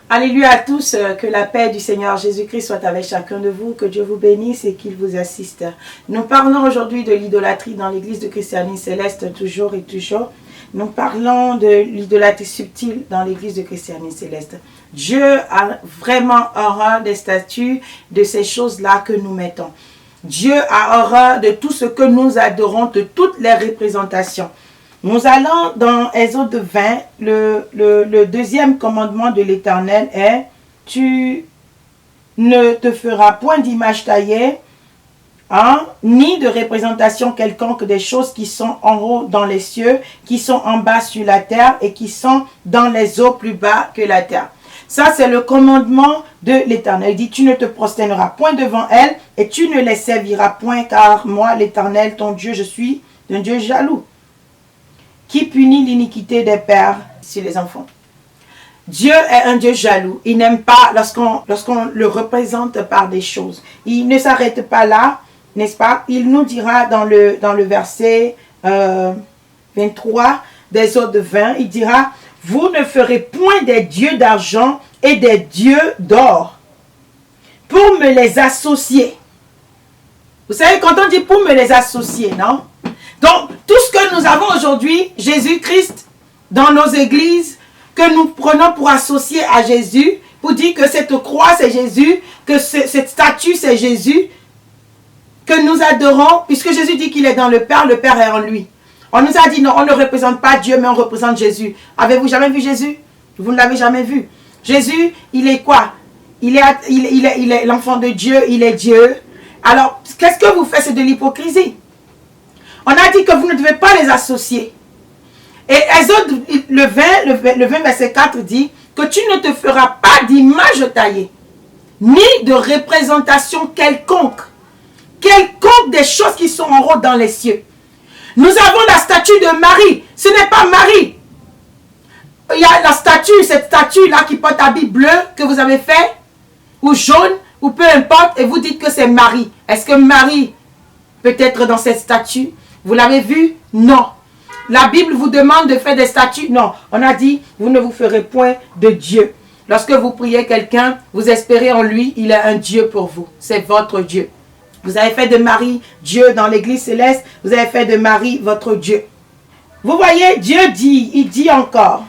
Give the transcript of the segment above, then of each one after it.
Alléluia à tous, que la paix du Seigneur Jésus-Christ soit avec chacun de vous, que Dieu vous bénisse et qu'il vous assiste. Nous parlons aujourd'hui de l'idolâtrie dans l'église de Christianisme Céleste, toujours et toujours. Nous parlons de l'idolâtrie subtile dans l'église de Christianisme Céleste. Dieu a vraiment horreur des statues, de ces choses-là que nous mettons. Dieu a horreur de tout ce que nous adorons, de toutes les représentations. Nous allons dans Exode 20, le deuxième commandement de l'Éternel est « Tu ne te feras point d'image taillée, ni de représentation quelconque des choses qui sont en haut dans les cieux, qui sont en bas sur la terre et qui sont dans les eaux plus bas que la terre. » Ça, c'est le commandement de l'Éternel. Il dit « Tu ne te prosterneras point devant elles et tu ne les serviras point, car moi, l'Éternel, ton Dieu, je suis un Dieu jaloux, qui punit l'iniquité des pères sur les enfants. » Dieu est un Dieu jaloux. Il n'aime pas lorsqu'on le représente par des choses. Il ne s'arrête pas là, n'est-ce pas? Il nous dira dans le verset 23 d'Exode 20, il dira « Vous ne ferez point des dieux d'argent et des dieux d'or pour me les associer. » Vous savez, quand on dit pour me les associer, non? Donc, tout ce que nous avons aujourd'hui, Jésus-Christ, dans nos églises, que nous prenons pour associer à Jésus, pour dire que cette croix, c'est Jésus, que cette statue, c'est Jésus, que nous adorons, puisque Jésus dit qu'il est dans le Père est en lui. On nous a dit, non, on ne représente pas Dieu, mais on représente Jésus. Avez-vous jamais vu Jésus? Vous ne l'avez jamais vu. Jésus, il est quoi? Il est l'enfant de Dieu, il est Dieu. Alors, qu'est-ce que vous faites? C'est de l'hypocrisie. On a dit que vous ne devez pas les associer. Et Exode, le 20 verset 4 dit que tu ne te feras pas d'image taillée, ni de représentation quelconque des choses qui sont en haut dans les cieux. Nous avons la statue de Marie. Ce n'est pas Marie. Il y a la statue, cette statue-là qui porte habit bleu que vous avez fait, ou jaune, ou peu importe, et vous dites que c'est Marie. Est-ce que Marie peut être dans cette statue? Vous l'avez vu? Non. La Bible vous demande de faire des statues? Non. On a dit, vous ne vous ferez point de Dieu. Lorsque vous priez quelqu'un, vous espérez en lui, il est un Dieu pour vous. C'est votre Dieu. Vous avez fait de Marie Dieu dans l'église céleste. Vous avez fait de Marie votre Dieu. Vous voyez, Dieu dit, il dit encore,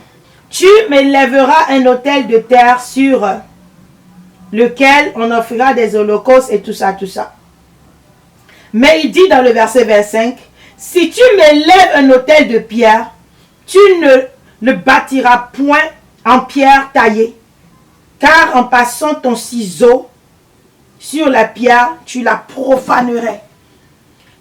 tu m'élèveras un autel de terre sur lequel on offrira des holocaustes et tout ça, tout ça. Mais il dit dans le verset 25, si tu m'élèves un autel de pierre, tu ne le bâtiras point en pierre taillée, car en passant ton ciseau sur la pierre, tu la profanerais.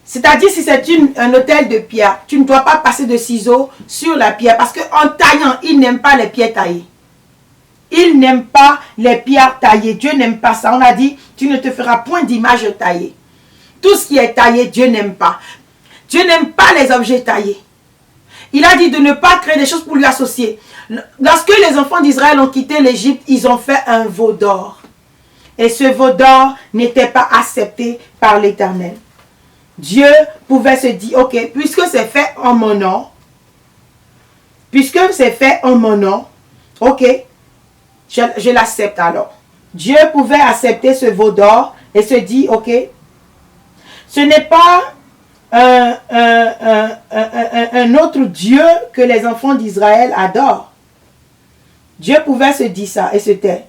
C'est-à-dire, si c'est un autel de pierre, tu ne dois pas passer de ciseaux sur la pierre, parce qu'en taillant, il n'aime pas les pierres taillées. Il n'aime pas les pierres taillées. Dieu n'aime pas ça. On a dit, tu ne te feras point d'image taillée. Tout ce qui est taillé, Dieu n'aime pas. Dieu n'aime pas les objets taillés. Il a dit de ne pas créer des choses pour lui associer. Lorsque les enfants d'Israël ont quitté l'Égypte, ils ont fait un veau d'or. Et ce veau d'or n'était pas accepté par l'Éternel. Dieu pouvait se dire, ok, puisque c'est fait en mon nom, ok, je l'accepte alors. Dieu pouvait accepter ce veau d'or et se dire, ok, ce n'est pas un autre Dieu que les enfants d'Israël adorent. Dieu pouvait se dire ça et se taire.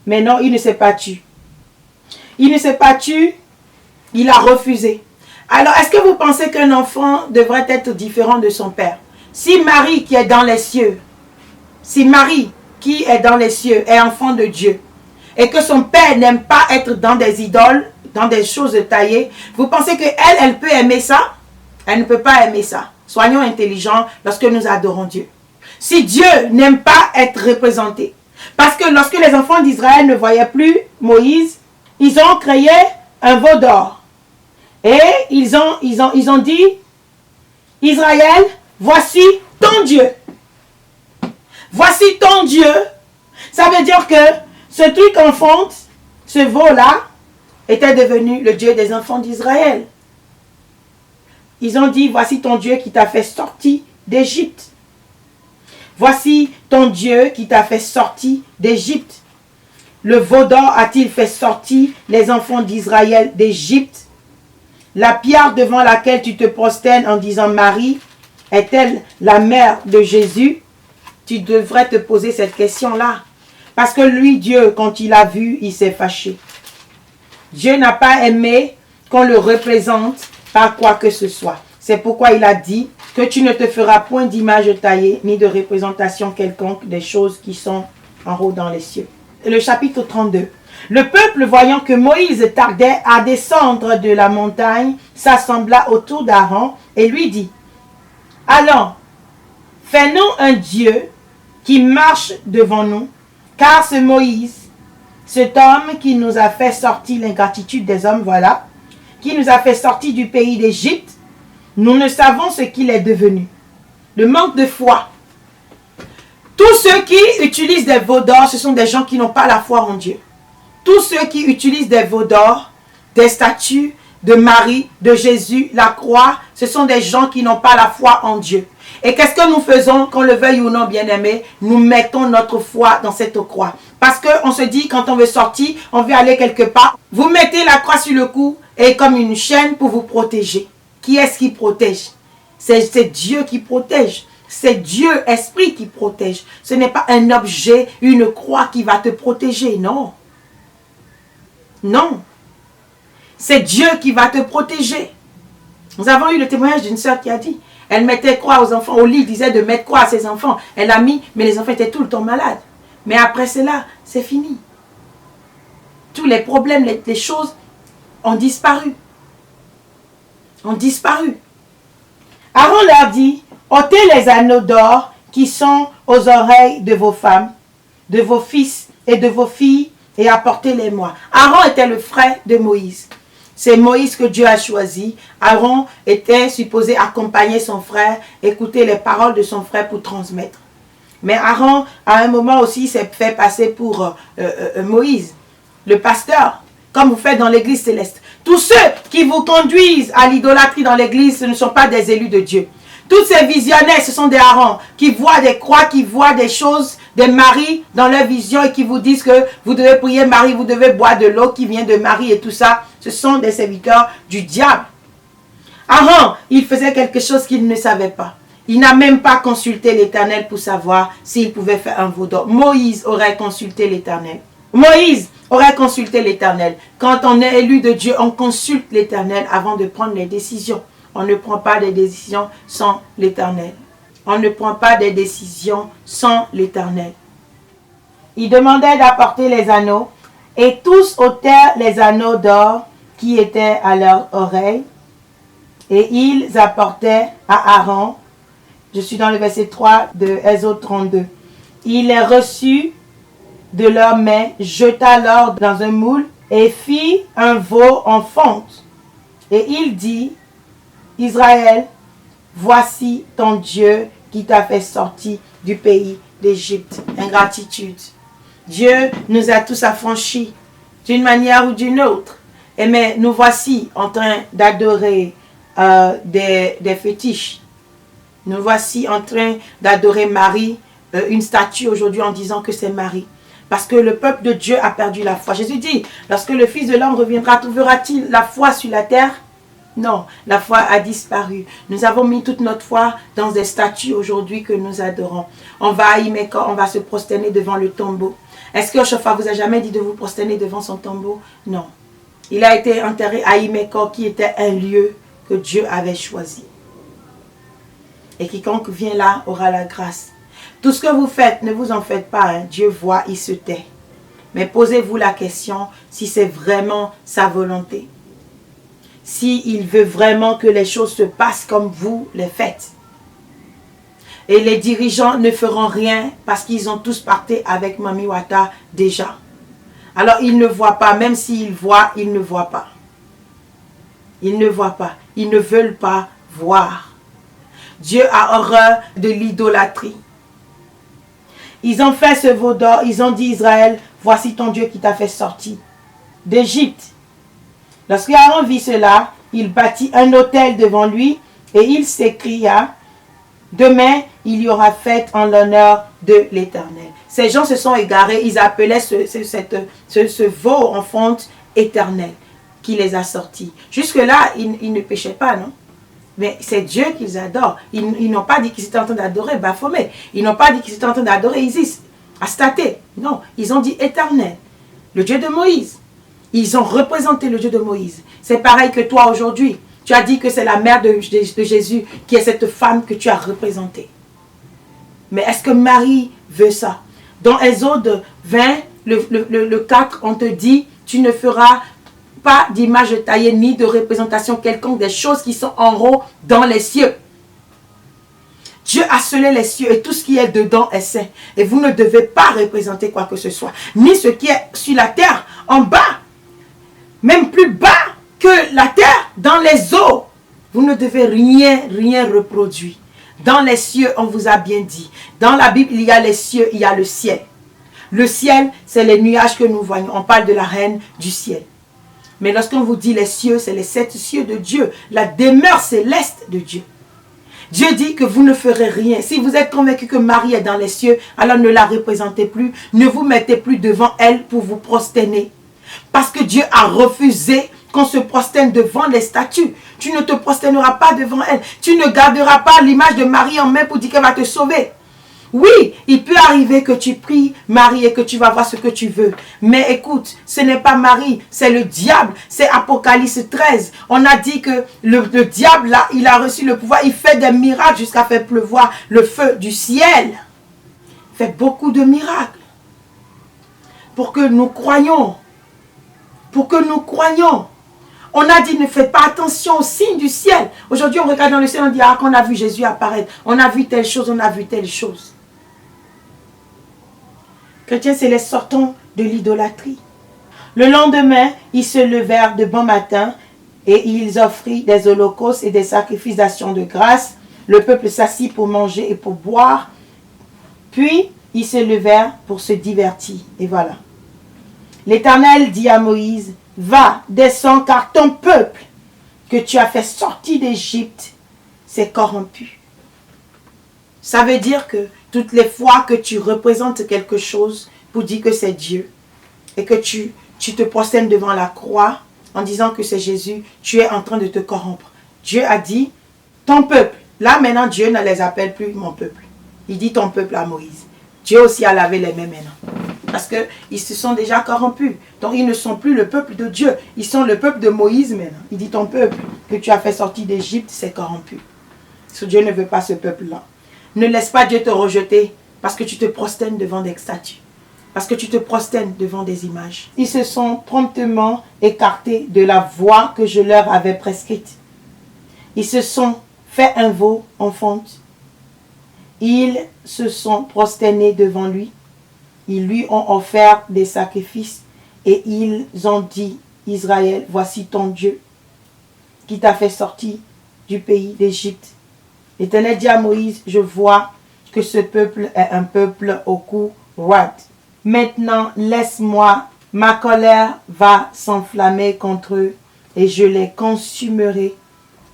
Mais non, il ne s'est pas tu. Il ne s'est pas tu, il a refusé. Alors, est-ce que vous pensez qu'un enfant devrait être différent de son père? Si Marie qui est dans les cieux, est enfant de Dieu, et que son père n'aime pas être dans des idoles, dans des choses taillées, vous pensez qu'elle peut aimer ça? Elle ne peut pas aimer ça. Soyons intelligents lorsque nous adorons Dieu. Si Dieu n'aime pas être représenté, parce que lorsque les enfants d'Israël ne voyaient plus Moïse, ils ont créé un veau d'or. Et ils ont dit, Israël, voici ton Dieu. Voici ton Dieu. Ça veut dire que ce truc en fonte, ce veau-là, était devenu le Dieu des enfants d'Israël. Ils ont dit, voici ton Dieu qui t'a fait sortir d'Égypte. Voici ton Dieu qui t'a fait sortir d'Égypte. le veau d'or a-t-il fait sortir les enfants d'Israël d'Égypte? La pierre devant laquelle tu te prosternes en disant Marie, est-elle la mère de Jésus? Tu devrais te poser cette question-là. Parce que lui, Dieu, quand il a vu, il s'est fâché. Dieu n'a pas aimé qu'on le représente par quoi que ce soit. C'est pourquoi il a dit que tu ne te feras point d'image taillée, ni de représentation quelconque des choses qui sont en haut dans les cieux. Le chapitre 32. Le peuple, voyant que Moïse tardait à descendre de la montagne, s'assembla autour d'Aaron et lui dit, « Allons, fais-nous un Dieu qui marche devant nous, car ce Moïse, cet homme qui nous a fait sortir l'ingratitude des hommes, voilà, qui nous a fait sortir du pays d'Égypte, nous ne savons ce qu'il est devenu. » Le manque de foi. Tous ceux qui utilisent des veaux d'or, ce sont des gens qui n'ont pas la foi en Dieu. Tous ceux qui utilisent des veaux d'or, des statues de Marie, de Jésus, la croix, ce sont des gens qui n'ont pas la foi en Dieu. Et qu'est-ce que nous faisons, qu'on le veuille ou non, bien-aimés? Nous mettons notre foi dans cette croix. Parce qu'on se dit, quand on veut sortir, on veut aller quelque part. Vous mettez la croix sur le cou et comme une chaîne pour vous protéger. Qui est-ce qui protège? C'est Dieu qui protège. C'est Dieu, Esprit, qui protège. Ce n'est pas un objet, une croix qui va te protéger, non. Non. C'est Dieu qui va te protéger. Nous avons eu le témoignage d'une sœur qui a dit, elle mettait croix aux enfants, au lit, il disait de mettre croix à ses enfants. Elle a mis, mais les enfants étaient tout le temps malades. Mais après cela, c'est fini. Tous les problèmes, les choses ont disparu. Ont disparu. Aaron leur dit, ôtez les anneaux d'or qui sont aux oreilles de vos femmes, de vos fils et de vos filles, et apportez-les-moi. Aaron était le frère de Moïse. C'est Moïse que Dieu a choisi. Aaron était supposé accompagner son frère, écouter les paroles de son frère pour transmettre. Mais Aaron, à un moment aussi, s'est fait passer pour Moïse, le pasteur, comme vous faites dans l'église céleste. Tous ceux qui vous conduisent à l'idolâtrie dans l'église, ce ne sont pas des élus de Dieu. Tous ces visionnaires, ce sont des Aaron qui voient des croix, qui voient des choses, des maris dans leur vision et qui vous disent que vous devez prier Marie, vous devez boire de l'eau qui vient de Marie et tout ça. Ce sont des serviteurs du diable. Aaron, il faisait quelque chose qu'il ne savait pas. Il n'a même pas consulté l'Éternel pour savoir s'il pouvait faire un veau d'or. Moïse aurait consulté l'Éternel. Moïse aurait consulté l'Éternel. Quand on est élu de Dieu, on consulte l'Éternel avant de prendre les décisions. On ne prend pas des décisions sans l'Éternel. On ne prend pas des décisions sans l'Éternel. Il demandait d'apporter les anneaux et tous ôtèrent les anneaux d'or qui étaient à leurs oreilles et ils apportaient à Aaron. Je suis dans le verset 3 de Exode 32. Il les reçut de leurs mains, jeta l'or dans un moule et fit un veau en fonte. Et il dit, Israël, voici ton Dieu qui t'a fait sortir du pays d'Égypte. Ingratitude. Dieu nous a tous affranchis d'une manière ou d'une autre. Et mais nous voici en train d'adorer des fétiches. Nous voici en train d'adorer Marie, une statue aujourd'hui en disant que c'est Marie. Parce que le peuple de Dieu a perdu la foi. Jésus dit, lorsque le Fils de l'homme reviendra, trouvera-t-il la foi sur la terre? Non, la foi a disparu. Nous avons mis toute notre foi dans des statues aujourd'hui que nous adorons. On va à Imeko, on va se prosterner devant le tombeau. Est-ce que Oshofa vous a jamais dit de vous prosterner devant son tombeau? Non. Il a été enterré à Imeko, qui était un lieu que Dieu avait choisi. Et quiconque vient là aura la grâce. Tout ce que vous faites, ne vous en faites pas. Hein. Dieu voit, il se tait. Mais posez-vous la question si c'est vraiment sa volonté. S'il veut vraiment que les choses se passent comme vous les faites. Et les dirigeants ne feront rien parce qu'ils ont tous parté avec Mami Wata déjà. Alors ils ne voient pas, même s'ils voient, ils ne voient pas. Ils ne voient pas. Ils ne veulent pas voir. Dieu a horreur de l'idolâtrie. Ils ont fait ce veau d'or, ils ont dit Israël, voici ton Dieu qui t'a fait sortir d'Égypte. Lorsque Aaron vit cela, il bâtit un autel devant lui et il s'écria, demain il y aura fête en l'honneur de l'Éternel. Ces gens se sont égarés, ils appelaient ce veau en fonte éternel qui les a sortis. Jusque-là, ils ne péchaient pas, non? Mais c'est Dieu qu'ils adorent. Ils n'ont pas dit qu'ils étaient en train d'adorer Baphomet. Ils n'ont pas dit qu'ils étaient en train d'adorer Isis, Astaté. Non, ils ont dit éternel, le Dieu de Moïse. Ils ont représenté le Dieu de Moïse. C'est pareil que toi aujourd'hui. Tu as dit que c'est la mère de Jésus qui est cette femme que tu as représentée. Mais est-ce que Marie veut ça? Dans Exode 20, le 4, on te dit, tu ne feras pas d'image taillée ni de représentation quelconque des choses qui sont en haut dans les cieux. Dieu a scellé les cieux et tout ce qui est dedans est saint. Et vous ne devez pas représenter quoi que ce soit. Ni ce qui est sur la terre, en bas, même plus bas que la terre, dans les eaux. Vous ne devez rien reproduire. Dans les cieux, on vous a bien dit. Dans la Bible, il y a les cieux, il y a le ciel. Le ciel, c'est les nuages que nous voyons. On parle de la reine du ciel. Mais lorsqu'on vous dit les cieux, c'est les 7 cieux de Dieu. La demeure céleste de Dieu. Dieu dit que vous ne ferez rien. Si vous êtes convaincu que Marie est dans les cieux, alors ne la représentez plus. Ne vous mettez plus devant elle pour vous prosterner. Parce que Dieu a refusé qu'on se prosterne devant les statues. Tu ne te prosterneras pas devant elle. Tu ne garderas pas l'image de Marie en main pour dire qu'elle va te sauver. Oui, il peut arriver que tu pries Marie et que tu vas voir ce que tu veux. Mais écoute, ce n'est pas Marie, c'est le diable. C'est Apocalypse 13. On a dit que le diable, là, il a reçu le pouvoir. Il fait des miracles jusqu'à faire pleuvoir le feu du ciel. Il fait beaucoup de miracles. Pour que nous croyions. Pour que nous croyions. On a dit ne faites pas attention aux signes du ciel. Aujourd'hui, on regarde dans le ciel, on dit ah, qu'on a vu Jésus apparaître. On a vu telle chose, on a vu telle chose. Chrétiens, c'est les sortants de l'idolâtrie. Le lendemain, ils se levèrent de bon matin et ils offrirent des holocaustes et des sacrifices d'action de grâce. Le peuple s'assit pour manger et pour boire. Puis, ils se levèrent pour se divertir. Et voilà. L'Éternel dit à Moïse, va, descends, car ton peuple que tu as fait sortir d'Égypte s'est corrompu. Ça veut dire que toutes les fois que tu représentes quelque chose pour dire que c'est Dieu et que tu te prosternes devant la croix en disant que c'est Jésus, tu es en train de te corrompre. Dieu a dit, ton peuple. Là maintenant, Dieu ne les appelle plus mon peuple. Il dit ton peuple à Moïse. Dieu aussi a lavé les mains maintenant. Parce qu'ils se sont déjà corrompus. Donc ils ne sont plus le peuple de Dieu. Ils sont le peuple de Moïse maintenant. Il dit ton peuple que tu as fait sortir d'Égypte s'est corrompu. Ce Dieu ne veut pas ce peuple-là. Ne laisse pas Dieu te rejeter parce que tu te prosternes devant des statues. Parce que tu te prosternes devant des images. Ils se sont promptement écartés de la voie que je leur avais prescrite. Ils se sont fait un veau en fonte. Ils se sont prosternés devant lui. Ils lui ont offert des sacrifices et ils ont dit, Israël, voici ton Dieu qui t'a fait sortir du pays d'Égypte. L'Éternel dit à Moïse, je vois que ce peuple est un peuple au cou roide. Maintenant, laisse-moi, ma colère va s'enflammer contre eux et je les consumerai,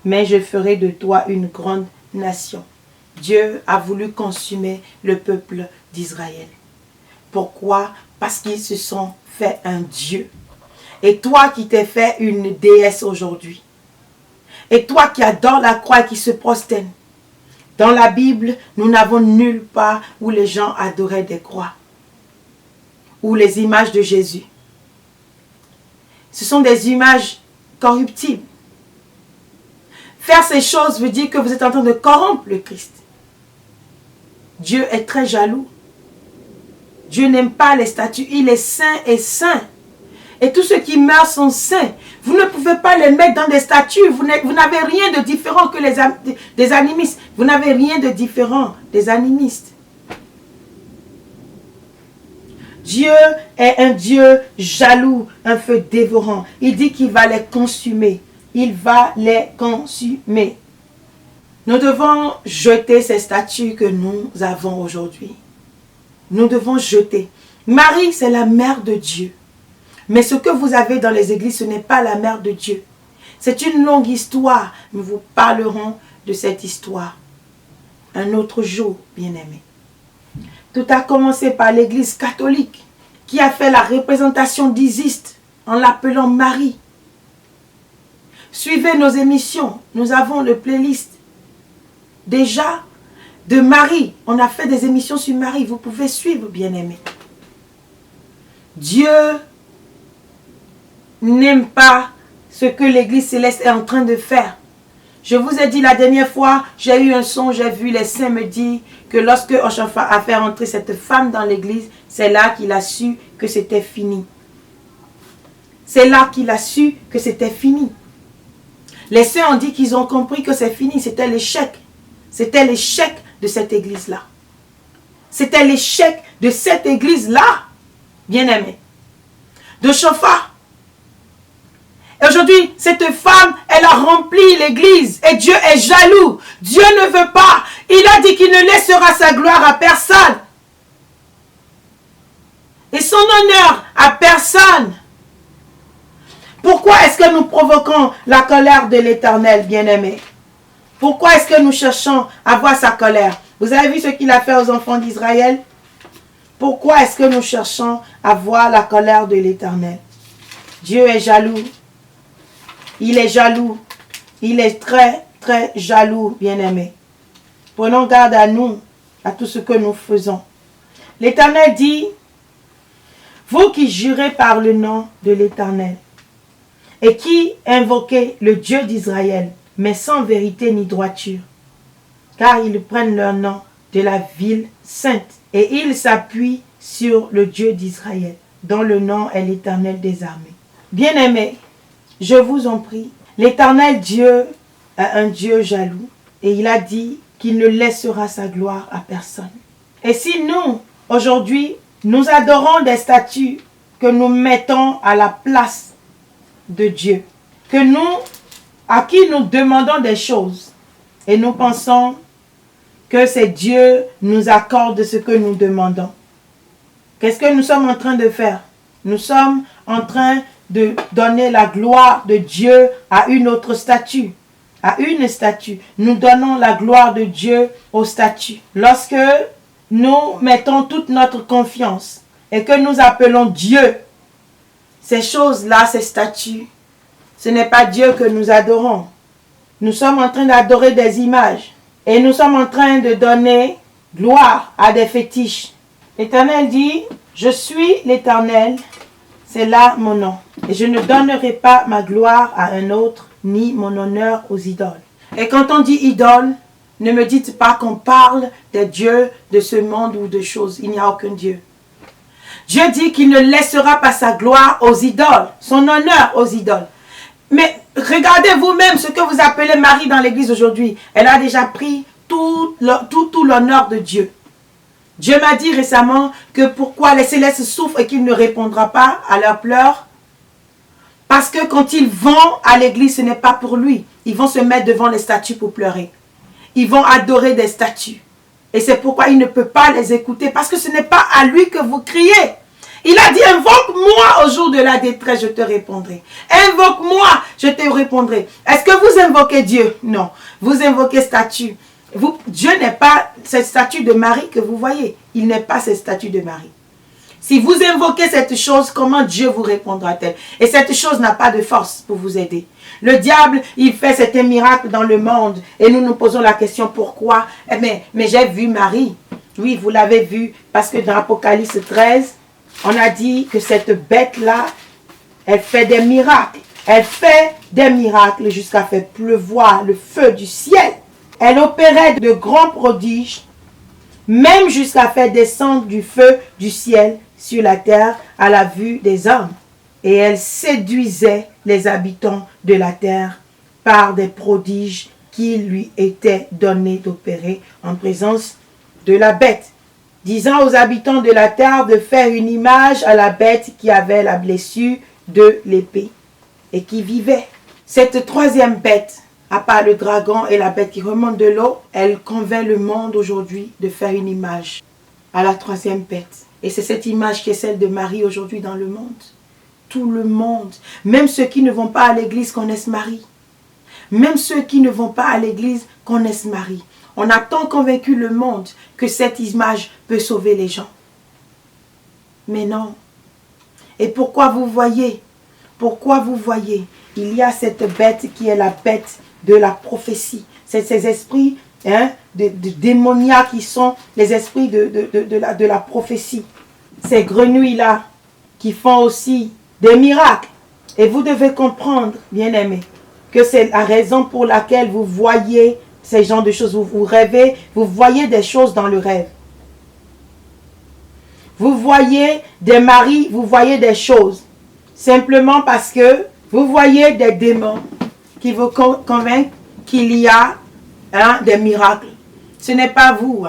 mais je ferai de toi une grande nation. Dieu a voulu consumer le peuple d'Israël. Pourquoi? Parce qu'ils se sont fait un Dieu. Et toi qui t'es fait une déesse aujourd'hui. Et toi qui adores la croix et qui se prosterne. Dans la Bible, nous n'avons nulle part où les gens adoraient des croix. Ou les images de Jésus. Ce sont des images corruptibles. Faire ces choses veut dire que vous êtes en train de corrompre le Christ. Dieu est très jaloux. Dieu n'aime pas les statues. Il est saint et saint. Et tous ceux qui meurent sont saints. Vous ne pouvez pas les mettre dans des statues. Vous n'avez rien de différent que des animistes. Vous n'avez rien de différent des animistes. Dieu est un Dieu jaloux, un feu dévorant. Il dit qu'il va les consumer. Il va les consumer. Nous devons jeter ces statues que nous avons aujourd'hui. Nous devons jeter. Marie, c'est la mère de Dieu. Mais ce que vous avez dans les églises, ce n'est pas la mère de Dieu. C'est une longue histoire. Nous vous parlerons de cette histoire un autre jour, bien-aimés. Tout a commencé par l'Église catholique qui a fait la représentation d'Isis en l'appelant Marie. Suivez nos émissions. Nous avons le playlist déjà de Marie. On a fait des émissions sur Marie. Vous pouvez suivre, bien-aimés. Dieu n'aime pas ce que l'Église céleste est en train de faire. Je vous ai dit la dernière fois, j'ai eu un son, j'ai vu les saints me dire que lorsque Oshofa a fait entrer cette femme dans l'église, c'est là qu'il a su que c'était fini. C'est là qu'il a su que c'était fini. Les saints ont dit qu'ils ont compris que c'est fini, c'était l'échec. C'était l'échec de cette église-là. C'était l'échec de cette église-là, bien-aimé. De Shofa. Et aujourd'hui, cette femme, elle a rempli l'église. Et Dieu est jaloux. Dieu ne veut pas. Il a dit qu'il ne laissera sa gloire à personne. Et son honneur à personne. Pourquoi est-ce que nous provoquons la colère de l'Éternel, bien-aimé? Pourquoi est-ce que nous cherchons à voir sa colère? Vous avez vu ce qu'il a fait aux enfants d'Israël? Pourquoi est-ce que nous cherchons à voir la colère de l'Éternel? Dieu est jaloux. Il est jaloux. Il est très, très jaloux, bien-aimé. Prenons garde à nous, à tout ce que nous faisons. L'Éternel dit, vous qui jurez par le nom de l'Éternel et qui invoquez le Dieu d'Israël, mais sans vérité ni droiture, car ils prennent leur nom de la ville sainte et ils s'appuient sur le Dieu d'Israël, dont le nom est l'Éternel des armées. Bien-aimés, je vous en prie, l'Éternel Dieu est un Dieu jaloux et il a dit qu'il ne laissera sa gloire à personne. Et si nous, aujourd'hui, nous adorons des statues que nous mettons à la place de Dieu, à qui nous demandons des choses et nous pensons que c'est Dieu nous accorde ce que nous demandons. Qu'est-ce que nous sommes en train de faire? Nous sommes en train de donner la gloire de Dieu à une autre statue. À une statue. Nous donnons la gloire de Dieu aux statues. Lorsque nous mettons toute notre confiance et que nous appelons Dieu, ces choses-là, ces statues, ce n'est pas Dieu que nous adorons. Nous sommes en train d'adorer des images. Et nous sommes en train de donner gloire à des fétiches. L'Éternel dit, je suis l'Éternel, c'est là mon nom. Et je ne donnerai pas ma gloire à un autre, ni mon honneur aux idoles. Et quand on dit idole, ne me dites pas qu'on parle des dieux de ce monde ou de choses. Il n'y a aucun Dieu. Dieu dit qu'il ne laissera pas sa gloire aux idoles, son honneur aux idoles. Mais regardez vous-même ce que vous appelez Marie dans l'église aujourd'hui. Elle a déjà pris tout l'honneur de Dieu. Dieu m'a dit récemment que pourquoi les célestes souffrent et qu'il ne répondra pas à leurs pleurs. Parce que quand ils vont à l'église, ce n'est pas pour lui. Ils vont se mettre devant les statues pour pleurer. Ils vont adorer des statues. Et c'est pourquoi il ne peut pas les écouter. Parce que ce n'est pas à lui que vous criez. Il a dit, invoque-moi au jour de la détresse, je te répondrai. Invoque-moi, je te répondrai. Est-ce que vous invoquez Dieu? Non. Vous invoquez statue. Dieu n'est pas cette statue de Marie que vous voyez. Il n'est pas cette statue de Marie. Si vous invoquez cette chose, comment Dieu vous répondra-t-elle? Et cette chose n'a pas de force pour vous aider. Le diable, il fait certains miracles dans le monde. Et nous nous posons la question, pourquoi? Mais j'ai vu Marie. Oui, vous l'avez vu. Parce que dans Apocalypse 13, on a dit que cette bête-là, elle fait des miracles. Elle fait des miracles jusqu'à faire pleuvoir le feu du ciel. Elle opérait de grands prodiges, même jusqu'à faire descendre du feu du ciel sur la terre à la vue des hommes. Et elle séduisait les habitants de la terre par des prodiges qui lui étaient donnés d'opérer en présence de la bête, disant aux habitants de la terre de faire une image à la bête qui avait la blessure de l'épée et qui vivait. Cette troisième bête, à part le dragon et la bête qui remonte de l'eau, elle convainc le monde aujourd'hui de faire une image à la troisième bête. Et c'est cette image qui est celle de Marie aujourd'hui dans le monde. Tout le monde, même ceux qui ne vont pas à l'église connaissent Marie. Même ceux qui ne vont pas à l'église connaissent Marie. On a tant convaincu le monde que cette image peut sauver les gens. Mais non. Et pourquoi vous voyez, il y a cette bête qui est la bête de la prophétie. C'est ces esprits de démoniaques qui sont les esprits de la prophétie. Ces grenouilles-là qui font aussi des miracles. Et vous devez comprendre, bien-aimés, que c'est la raison pour laquelle vous voyez ces genres de choses. Vous rêvez, vous voyez des choses dans le rêve. Vous voyez des maris, vous voyez des choses. Simplement parce que vous voyez des démons qui vous convainquent qu'il y a des miracles. Ce n'est pas vous.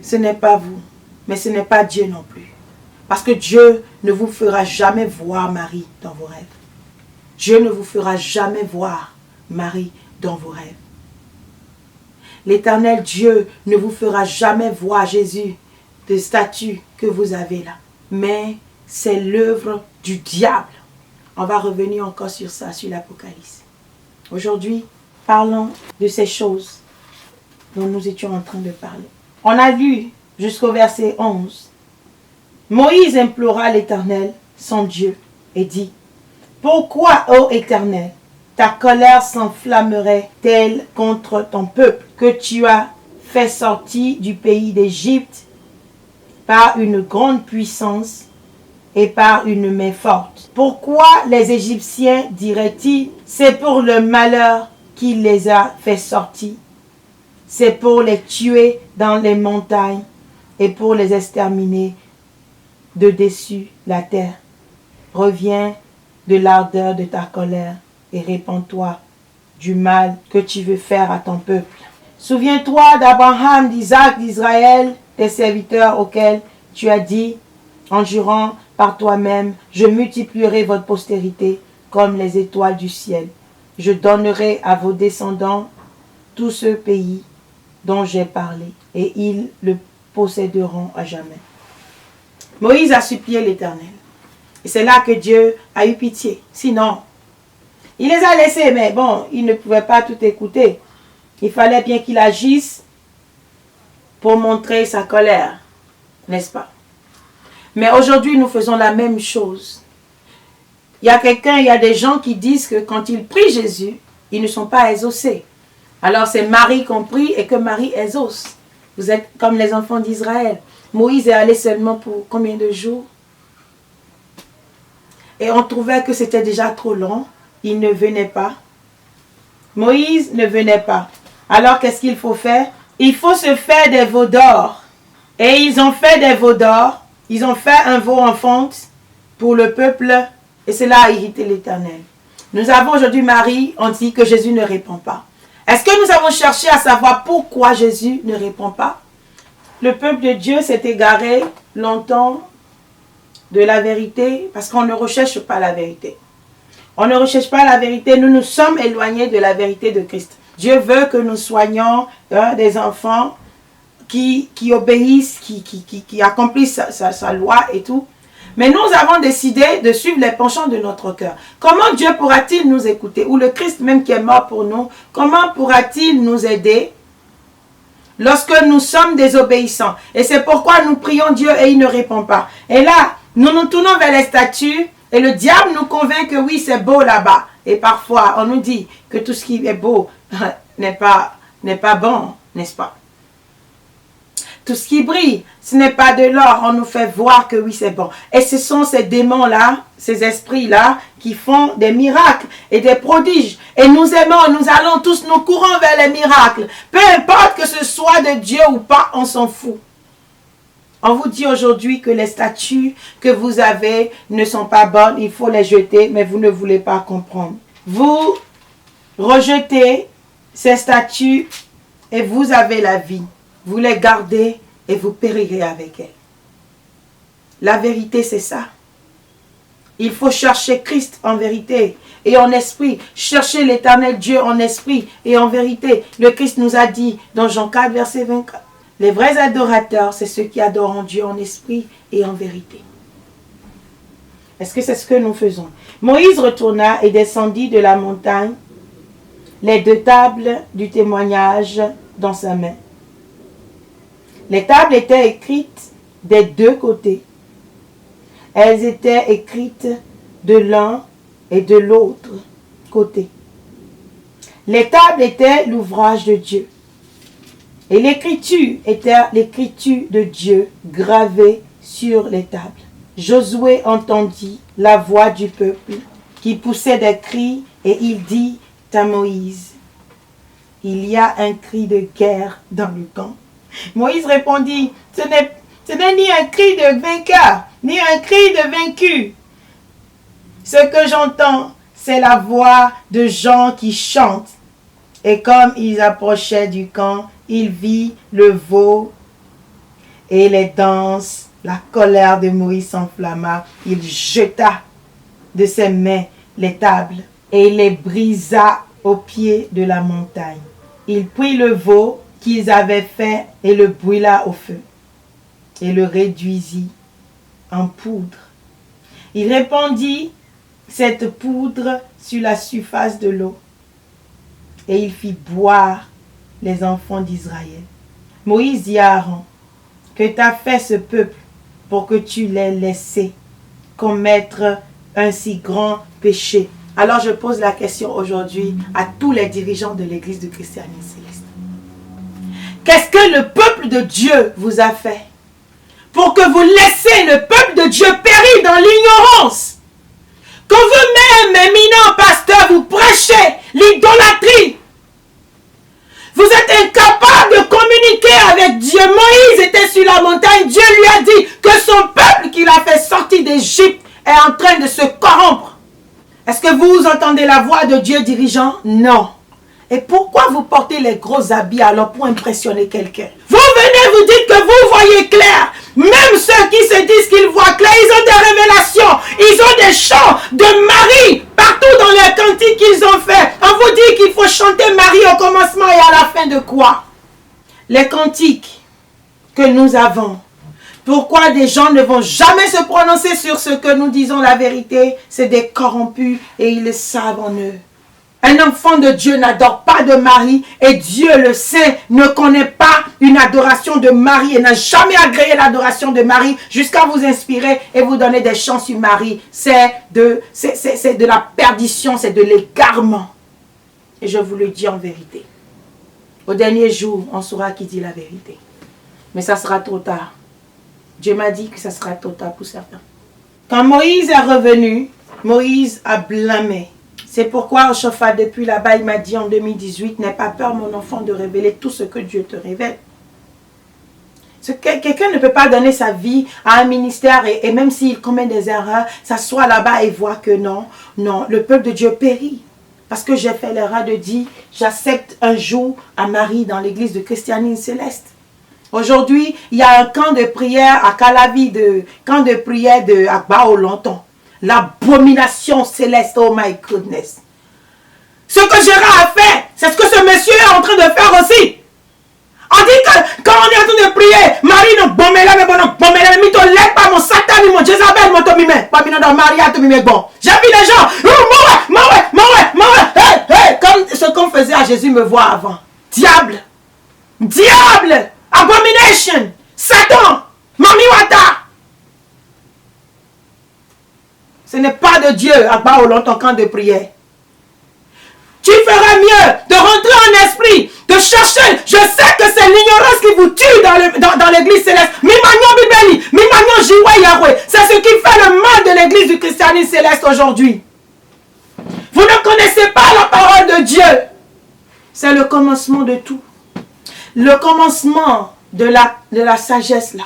Ce n'est pas vous. Mais ce n'est pas Dieu non plus. Parce que Dieu ne vous fera jamais voir Marie dans vos rêves. Dieu ne vous fera jamais voir Marie dans vos rêves. L'Éternel Dieu ne vous fera jamais voir Jésus de statue que vous avez là. Mais c'est l'œuvre du diable. On va revenir encore sur ça, sur l'Apocalypse. Aujourd'hui, parlons de ces choses dont nous étions en train de parler. On a lu jusqu'au verset 11. Moïse implora l'Éternel, son Dieu, et dit, « Pourquoi, ô Éternel, ta colère s'enflammerait-elle contre ton peuple que tu as fait sortir du pays d'Égypte par une grande puissance et par une main forte? Pourquoi les Égyptiens diraient-ils, c'est pour le malheur qu'il les a fait sortir? C'est pour les tuer dans les montagnes et pour les exterminer de dessus la terre. Reviens de l'ardeur de ta colère et répands-toi du mal que tu veux faire à ton peuple. Souviens-toi d'Abraham, d'Isaac, d'Israël, tes serviteurs auxquels tu as dit, en jurant par toi-même, je multiplierai votre postérité comme les étoiles du ciel. Je donnerai à vos descendants tout ce pays dont j'ai parlé, et ils le posséderont à jamais. Moïse a supplié l'Éternel. Et c'est là que Dieu a eu pitié. Sinon, il les a laissés, mais bon, il ne pouvait pas tout écouter. Il fallait bien qu'il agisse pour montrer sa colère, n'est-ce pas? Mais aujourd'hui, nous faisons la même chose. Il y a des gens qui disent que quand ils prient Jésus, ils ne sont pas exaucés. Alors c'est Marie qu'on prie et que Marie exauce. Vous êtes comme les enfants d'Israël. Moïse est allé seulement pour combien de jours? Et on trouvait que c'était déjà trop long. Il ne venait pas. Moïse ne venait pas. Alors qu'est-ce qu'il faut faire? Il faut se faire des veaux d'or. Et ils ont fait des veaux d'or. Ils ont fait un veau en fonte pour le peuple. Et cela a irrité l'Éternel. Nous avons aujourd'hui Marie, on dit que Jésus ne répond pas. Est-ce que nous avons cherché à savoir pourquoi Jésus ne répond pas? Le peuple de Dieu s'est égaré longtemps de la vérité parce qu'on ne recherche pas la vérité. On ne recherche pas la vérité, nous nous sommes éloignés de la vérité de Christ. Dieu veut que nous soyons des enfants qui obéissent, qui accomplissent sa loi et tout. Mais nous avons décidé de suivre les penchants de notre cœur. Comment Dieu pourra-t-il nous écouter? Ou le Christ même qui est mort pour nous, comment pourra-t-il nous aider lorsque nous sommes désobéissants? Et c'est pourquoi nous prions Dieu et il ne répond pas. Et là, nous nous tournons vers les statues et le diable nous convainc que oui, c'est beau là-bas. Et parfois, on nous dit que tout ce qui est beau n'est pas bon, n'est-ce pas? Tout ce qui brille, ce n'est pas de l'or. On nous fait voir que oui, c'est bon. Et ce sont ces démons-là, ces esprits-là, qui font des miracles et des prodiges. Et nous aimons, nous allons tous, nous courons vers les miracles. Peu importe que ce soit de Dieu ou pas, on s'en fout. On vous dit aujourd'hui que les statues que vous avez ne sont pas bonnes. Il faut les jeter, mais vous ne voulez pas comprendre. Vous rejetez ces statues et vous avez la vie. Vous les gardez et vous périrez avec elles. La vérité, c'est ça. Il faut chercher Christ en vérité et en esprit. Chercher l'Éternel Dieu en esprit et en vérité. Le Christ nous a dit dans Jean 4, verset 24. Les vrais adorateurs, c'est ceux qui adorent Dieu en esprit et en vérité. Est-ce que c'est ce que nous faisons? Moïse retourna et descendit de la montagne les deux tables du témoignage dans sa main. Les tables étaient écrites des deux côtés. Elles étaient écrites de l'un et de l'autre côté. Les tables étaient l'ouvrage de Dieu. Et l'écriture était l'écriture de Dieu gravée sur les tables. Josué entendit la voix du peuple qui poussait des cris et il dit à Moïse, « Il y a un cri de guerre dans le camp. » Moïse répondit, « Ce n'est ni un cri de vainqueur, ni un cri de vaincu. Ce que j'entends, c'est la voix de gens qui chantent. » Et comme ils approchaient du camp, il vit le veau et les danses. La colère de Moïse s'enflamma. Il jeta de ses mains les tables et les brisa au pied de la montagne. Il prit le veau qu'ils avaient fait et le brûla au feu et le réduisit en poudre. Il répandit cette poudre sur la surface de l'eau et il fit boire les enfants d'Israël. Moïse dit à Aaron, « Que t'a fait ce peuple pour que tu l'aies laissé commettre un si grand péché? » Alors je pose la question aujourd'hui à tous les dirigeants de l'église de Christianisme Céleste. Qu'est-ce que le peuple de Dieu vous a fait pour que vous laissez le peuple de Dieu périr dans l'ignorance? Que vous-même, éminent pasteur, vous prêchez l'idolâtrie. Vous êtes incapable de communiquer avec Dieu. Moïse était sur la montagne. Dieu lui a dit que son peuple qu'il a fait sortir d'Égypte est en train de se corrompre. Est-ce que vous entendez la voix de Dieu dirigeant? Non. Et pourquoi vous portez les gros habits alors pour impressionner quelqu'un? Vous venez, vous dites que vous voyez clair. Même ceux qui se disent qu'ils voient clair, ils ont des révélations. Ils ont des chants de Marie partout dans les cantiques qu'ils ont fait. On vous dit qu'il faut chanter Marie au commencement et à la fin de quoi? Les cantiques que nous avons. Pourquoi des gens ne vont jamais se prononcer sur ce que nous disons la vérité? C'est des corrompus et ils le savent en eux. Un enfant de Dieu n'adore pas de Marie et Dieu le sait, ne connaît pas une adoration de Marie et n'a jamais agréé l'adoration de Marie jusqu'à vous inspirer et vous donner des chants sur Marie. C'est de la perdition, c'est de l'égarement. Et je vous le dis en vérité. Au dernier jour, on saura qui dit la vérité. Mais ça sera trop tard. Dieu m'a dit que ça sera trop tard pour certains. Quand Moïse est revenu, Moïse a blâmé. C'est pourquoi Oshophat, depuis là-bas, il m'a dit en 2018, n'aie pas peur, mon enfant, de révéler tout ce que Dieu te révèle. Quelqu'un ne peut pas donner sa vie à un ministère et même s'il commet des erreurs, s'assoit là-bas et voit que non, le peuple de Dieu périt. Parce que j'ai fait l'erreur de dire, j'accepte un jour à Marie dans l'église de Christianisme Céleste. Aujourd'hui, il y a un camp de prière à Calavi, camp de prière de Akba-Olanton. L'abomination céleste, oh my goodness. Ce que Gérard a fait, c'est ce que ce monsieur est en train de faire aussi. On dit que quand on est en train de prier, Marie non bon mais là mais bon non bon mais là mais to lève pas mon Satan mon Jézabel mon to mime pas mina dans Maria to mime bon. J'ai vu les gens, hey, comme ce qu'on faisait à Jésus me voit avant. Diable, abomination, Satan, mamiwata. Ce n'est pas de Dieu à bas au long ton camp de prière. Tu ferais mieux de rentrer en esprit, de chercher. Je sais que c'est l'ignorance qui vous tue dans l'église céleste. C'est ce qui fait le mal de l'église du christianisme céleste aujourd'hui. Vous ne connaissez pas la parole de Dieu. C'est le commencement de tout. Le commencement de la sagesse là.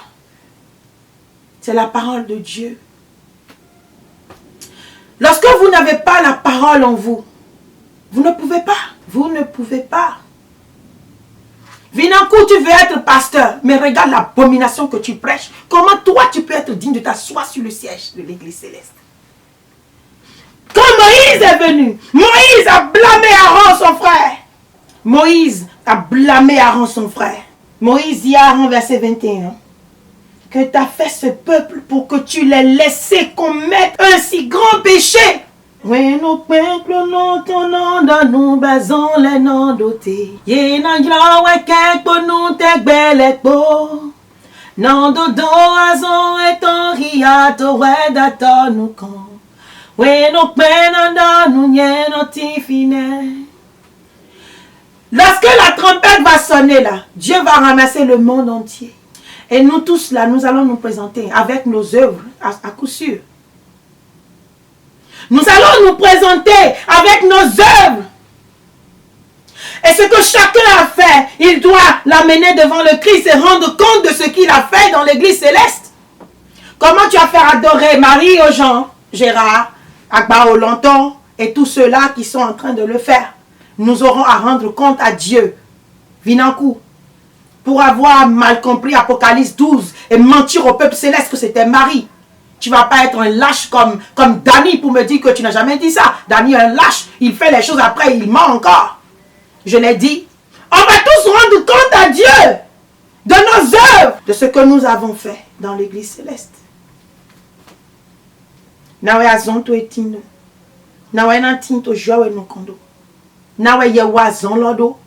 C'est la parole de Dieu. Lorsque vous n'avez pas la parole en vous, vous ne pouvez pas. Vous ne pouvez pas. Vinancourt, tu veux être pasteur, mais regarde l'abomination que tu prêches. Comment toi tu peux être digne de t'asseoir sur le siège de l'église céleste? Quand Moïse est venu, Moïse a blâmé Aaron son frère. Moïse a blâmé Aaron son frère. Moïse dit à Aaron, verset 21. Que t'as fait ce peuple pour que tu l'aies laissé commettre un si grand péché. Oui, nous peuples, nous tournons dans nous, basons les noms dotés. Yé, nan yla, ouais, kek, pour nous, te belle, beau. Non, dodo, azon, et ton riato, ouais, d'attend nous, con. Oui, nous peuples, dans nous, nye, non, tifine. Lorsque la trompette va sonner là, Dieu va ramasser le monde entier. Et nous tous là, nous allons nous présenter avec nos œuvres, à coup sûr. Nous allons nous présenter avec nos œuvres. Et ce que chacun a fait, il doit l'amener devant le Christ et rendre compte de ce qu'il a fait dans l'église céleste. Comment tu as fait adorer Marie aux gens, Gérard, Akbao Lanton et tous ceux-là qui sont en train de le faire. Nous aurons à rendre compte à Dieu, Vinankou, pour avoir mal compris Apocalypse 12 et mentir au peuple céleste que c'était Marie. Tu ne vas pas être un lâche comme Dani pour me dire que tu n'as jamais dit ça. Dani est un lâche, il fait les choses après, il ment encore. Je l'ai dit. On va tous rendre compte à Dieu de nos œuvres, de ce que nous avons fait dans l'église céleste. Nawe azonto etino. Nawe nantinto jowe no kondo. Nawe yewazon lodo.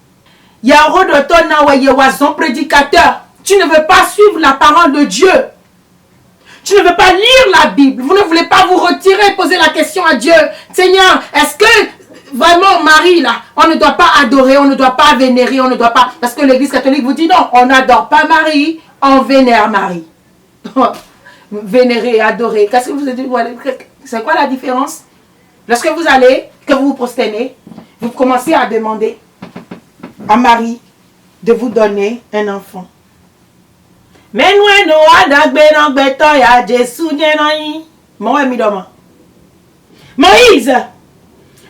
Yaro de ton nawe yewazon prédicateur. Tu ne veux pas suivre la parole de Dieu. Tu ne veux pas lire la Bible. Vous ne voulez pas vous retirer et poser la question à Dieu. Seigneur, est-ce que vraiment Marie là, on ne doit pas adorer, on ne doit pas vénérer, on ne doit pas... Parce que l'église catholique vous dit non, on n'adore pas Marie, on vénère Marie. Vénérer, adorer. Qu'est-ce que vous dites? C'est quoi la différence? Lorsque vous allez, que vous vous prosternez, vous commencez à demander à Marie de vous donner un enfant. Mais nous, Moïse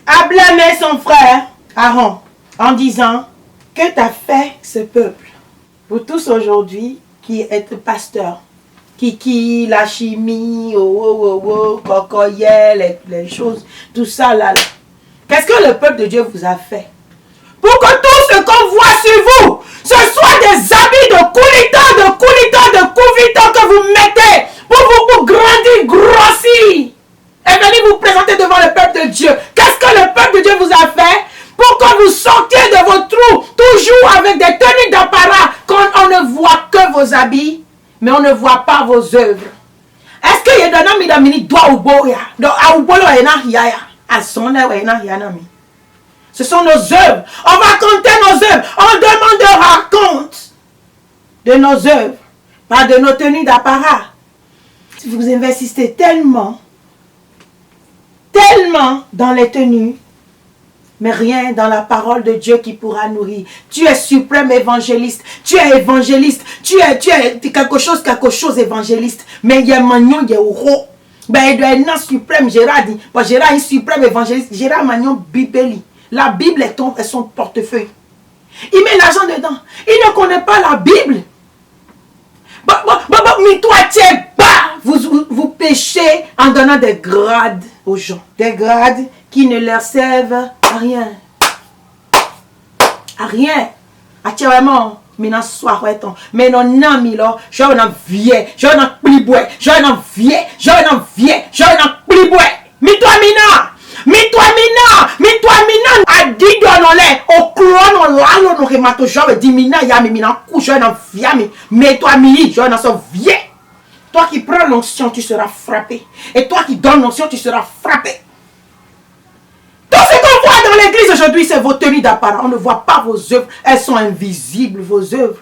a blâmé son frère Aaron en disant: que t'as fait ce peuple? Vous tous aujourd'hui qui êtes pasteurs, qui la chimie, cocoyel, les choses, tout ça là. Qu'est-ce que le peuple de Dieu vous a fait? Pour que tout ce qu'on voit sur vous, ce soit des habits de coulitants, de couvitants que vous mettez pour grandir, grossir. Et venir vous présenter devant le peuple de Dieu. Qu'est-ce que le peuple de Dieu vous a fait? Pour que vous sortiez de vos trous, toujours avec des tenues d'apparat, quand on ne voit que vos habits, mais on ne voit pas vos œuvres. Est-ce que y a des gens qui doivent ce sont nos œuvres. On va compter nos œuvres. On demandera compte de nos œuvres, pas de nos tenues d'apparat. Si vous investissez tellement dans les tenues, mais rien dans la parole de Dieu qui pourra nourrir. Tu es suprême évangéliste. Tu es évangéliste. Tu es quelque chose évangéliste. Mais il y a Magnon, il y a Oro. Ben, il doit être suprême. Gérard dit, bon, Gérard est suprême évangéliste. Gérard Magnon, Bibéli. La Bible est son portefeuille. Il met l'argent dedans. Il ne connaît pas la Bible. Mais toi, tu es bas. Vous péchez en donnant des grades aux gens. Des grades qui ne leur servent à rien. À rien. À tiens vraiment. Mais non, soir, mais non, non, Milo. Je vais en vieux. Je vais en pliboué. Je vais en vieux. Je vais en vieux. Je vais en pliboué. Mais toi, Mina. Mi-toi mina adi donole au clono lalo no remato jove di mina ya mi mina couche dans fiami mais toi mi je dans son vieux. Toi qui prends l'onction tu seras frappé et toi qui donnes l'onction tu seras frappé. Tout ce qu'on voit dans l'église aujourd'hui c'est vos tenues d'apparat, on ne voit pas vos œuvres, elles sont invisibles vos œuvres.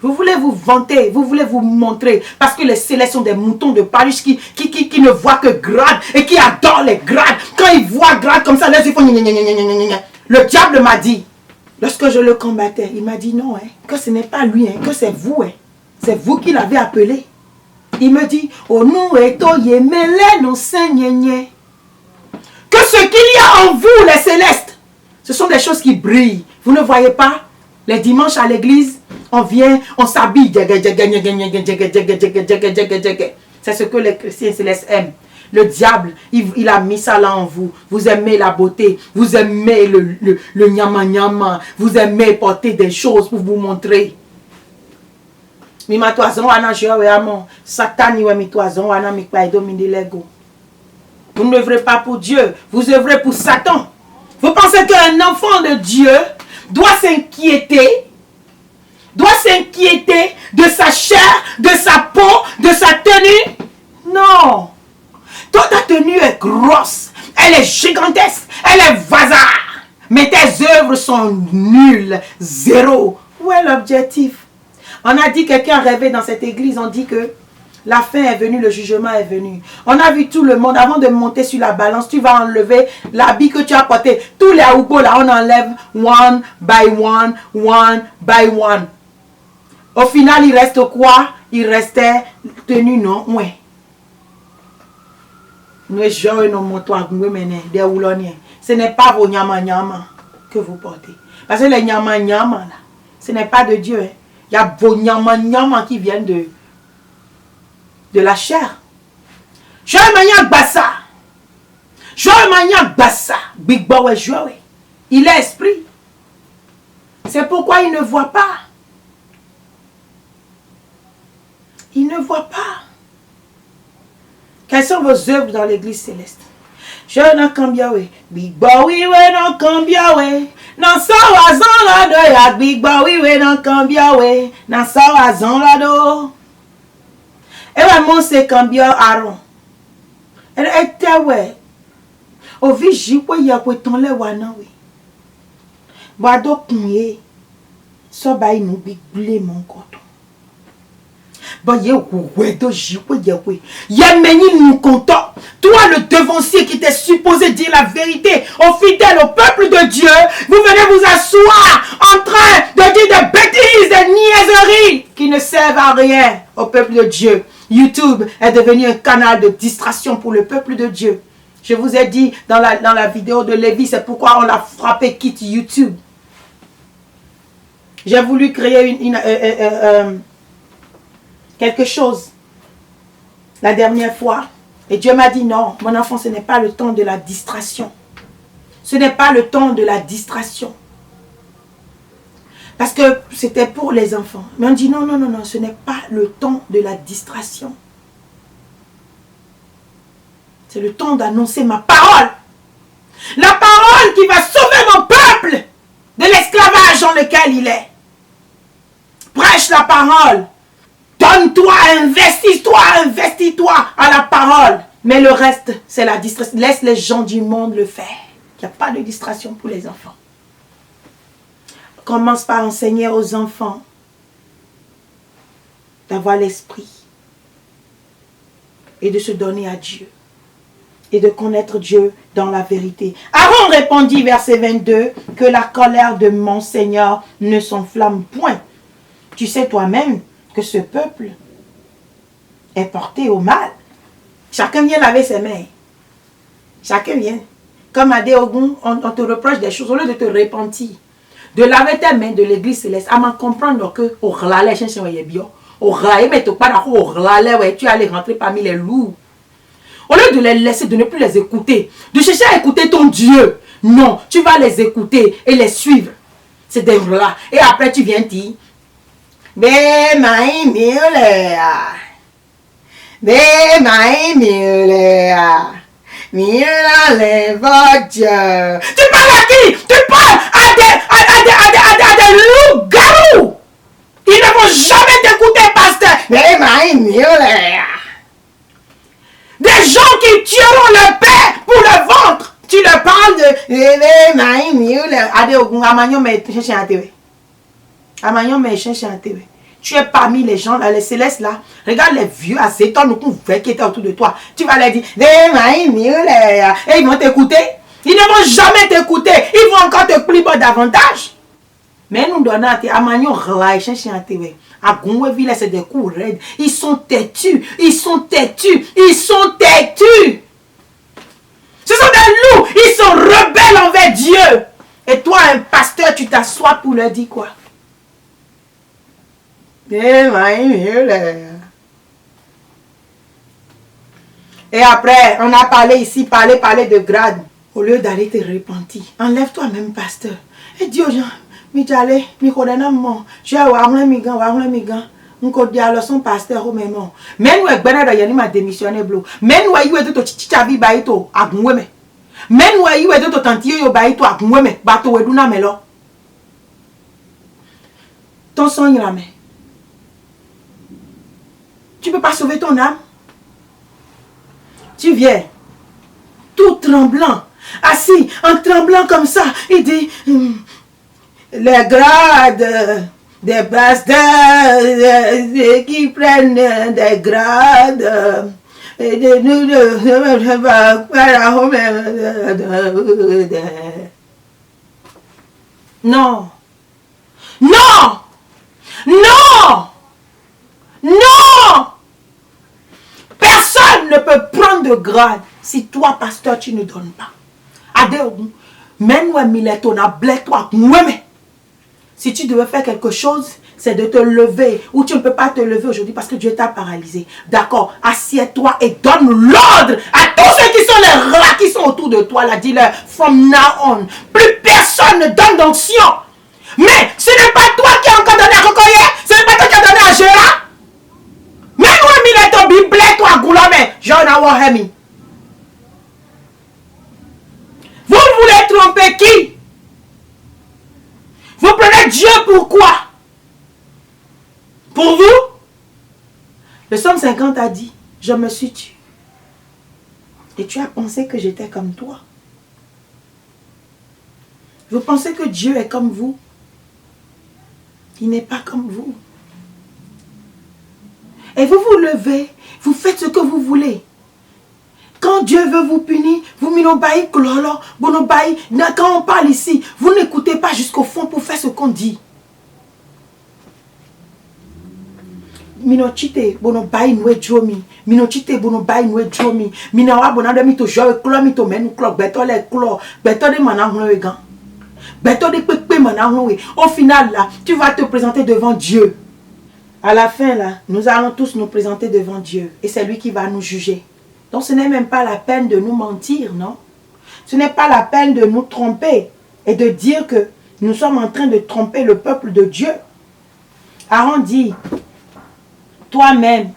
Vous voulez vous vanter, vous voulez vous montrer, parce que les célestes sont des moutons de Paris qui ne voient que grade et qui adorent les grades. Quand ils voient grade comme ça, là, ils font gna gna gna gna gna gna. Le diable m'a dit, lorsque je le combattais, il m'a dit non, que ce n'est pas lui, que c'est vous. C'est vous qui l'avez appelé. Il me dit, oh nous et toi, yemele non seigneur. Que ce qu'il y a en vous, les célestes, ce sont des choses qui brillent. Vous ne voyez pas? Les dimanches à l'église, on vient, on s'habille. C'est ce que les chrétiens célestes aiment. Le diable, il a mis ça là en vous. Vous aimez la beauté. Vous aimez le nyama nyama. Vous aimez porter des choses pour vous montrer. Mi ma toison wana je we amon. Satan iwe mi toison wana mi pa edo mi de lego. Vous n'œuvrez pas pour Dieu, vous œuvrez pour Satan. Vous pensez qu'un enfant de Dieu doit s'inquiéter de sa chair, de sa peau, de sa tenue? Non. Toi, ta tenue est grosse, elle est gigantesque, elle est vasard. Mais tes œuvres sont nulles, zéro. Où est l'objectif? On a dit, quelqu'un rêvait dans cette église, on dit que la fin est venue, le jugement est venu. On a vu tout le monde, avant de monter sur la balance, tu vas enlever l'habit que tu as porté. Tous les aoubos là, on enlève one by one by one. Au final, il reste quoi? Il restait tenue, non? Ouais. Ce n'est pas vos nyama que vous portez. Parce que les nyama là, ce n'est pas de Dieu. Il y a vos nyama qui viennent de la chair. Je maniaque bassa. Je maniaque bassa. Big boy joué. Il est esprit. C'est pourquoi il ne voit pas. Il ne voit pas. Quelles sont vos œuvres dans l'église céleste? Je n'en cambia we. Big boy we n'en cambia we. N'en sawazon la do ya. Big boy we n'en cambia we. N'en sawazon la do. Et vraiment c'est cambia Aaron. Elle était ouais. Au vigi quoi ya quoi ton le wana we. Boado kunye. So ba inu big blé mon coton. Bon, nous comptons. Toi, le devancier qui était supposé dire la vérité aux fidèles, au peuple de Dieu, vous venez vous asseoir en train de dire des bêtises, des niaiseries qui ne servent à rien au peuple de Dieu. YouTube est devenu un canal de distraction pour le peuple de Dieu. Je vous ai dit dans la vidéo de Lévi, c'est pourquoi on l'a frappé, quitte YouTube. J'ai voulu créer quelque chose la dernière fois et Dieu m'a dit non, mon enfant, ce n'est pas le temps de la distraction. Ce n'est pas le temps de la distraction. Parce que c'était pour les enfants. Mais on dit non, non, non, non, ce n'est pas le temps de la distraction. C'est le temps d'annoncer ma parole. La parole qui va sauver mon peuple de l'esclavage dans lequel il est. Prêche la parole. Donne-toi, investis-toi à la parole. Mais le reste, c'est la distraction. Laisse les gens du monde le faire. Il n'y a pas de distraction pour les enfants. Commence par enseigner aux enfants d'avoir l'esprit et de se donner à Dieu et de connaître Dieu dans la vérité. Aaron répondit, verset 22, que la colère de mon Seigneur ne s'enflamme point. Tu sais toi-même que ce peuple est porté au mal. Chacun vient laver ses mains. Chacun vient. Comme à Déogun, on te reproche des choses au lieu de te repentir. De laver tes mains de l'église céleste. À m'en comprendre que au râle, au râle, mais au râle, tu allais rentrer parmi les loups. Au lieu de les laisser, de ne plus les écouter, de chercher à écouter ton Dieu. Non, tu vas les écouter et les suivre. C'est des là. Et après tu viens dire. Tu parles à qui? Tu parles à des loups-garous. Ils ne vont jamais t'écouter, pasteur. Des gens qui tueront leur père pour le ventre. Tu leur parles de... Tu es parmi les gens, là, les célestes là. Regarde les vieux à 7 ans qui étaient autour de toi. Tu vas leur dire, et ils vont t'écouter. Ils ne vont jamais t'écouter. Ils vont encore te plier davantage. Mais nous donnons à c'est des coups raides. Ils sont têtus. Ils sont têtus. Ils sont têtus. Ce sont des loups. Ils sont rebelles envers Dieu. Et toi, un pasteur, tu t'assois pour leur dire quoi? Et après, on a parlé ici, parlé de grade. Au lieu d'aller te repentir, enlève-toi même, pasteur. Et dis aux gens, mi jale, mi kodena mo, je wa mi gan, On dit alors son pasteur au même moment. Mais nous, il m'a démissionné. Mais nous, il y a des chichabi baito à Goueme. Mais nous, il y a des tantiers baito à Goueme. Bato eduna melo. Ton sang il la main. Tu ne peux pas sauver ton âme. Tu viens, tout tremblant, assis, en tremblant comme ça, il dit, les grades des pasteurs qui prennent des grades, non, non, non, non. Personne ne peut prendre de grade si toi, pasteur, tu ne donnes pas. Si tu devais faire quelque chose, c'est de te lever. Ou tu ne peux pas te lever aujourd'hui parce que Dieu t'a paralysé. D'accord, assieds-toi et donne l'ordre à tous ceux qui sont les rats qui sont autour de toi. Là, dis-leur, from now on, plus personne ne donne d'onction. Mais ce n'est pas toi qui as encore donné à Kokoye, ce n'est pas toi qui as donné à Gérard. Mais nous, il est ton Bible, toi, Goulame, j'en ai mis. Vous voulez tromper qui? Vous prenez Dieu pour quoi? Pour vous? Le Somme 50 a dit, je me suis tué. Et tu as pensé que j'étais comme toi. Vous pensez que Dieu est comme vous? Il n'est pas comme vous. Et vous vous levez, vous faites ce que vous voulez. Quand Dieu veut vous punir, vous minobaï klolo, bonobaï, quand on parle ici, vous n'écoutez pas jusqu'au fond pour faire ce qu'on dit. Minochite bonobaï noué jomi, minochite bonobaï noué jomi, minawa bonade mito joe klo mito menu klo, beto le klo, beto de manahwe gan. Beto de pepe manahwe. Au final là, tu vas te présenter devant Dieu. À la fin là, nous allons tous nous présenter devant Dieu et c'est lui qui va nous juger. Donc ce n'est même pas la peine de nous mentir, non? Ce n'est pas la peine de nous tromper et de dire que nous sommes en train de tromper le peuple de Dieu. Aaron dit, toi-même,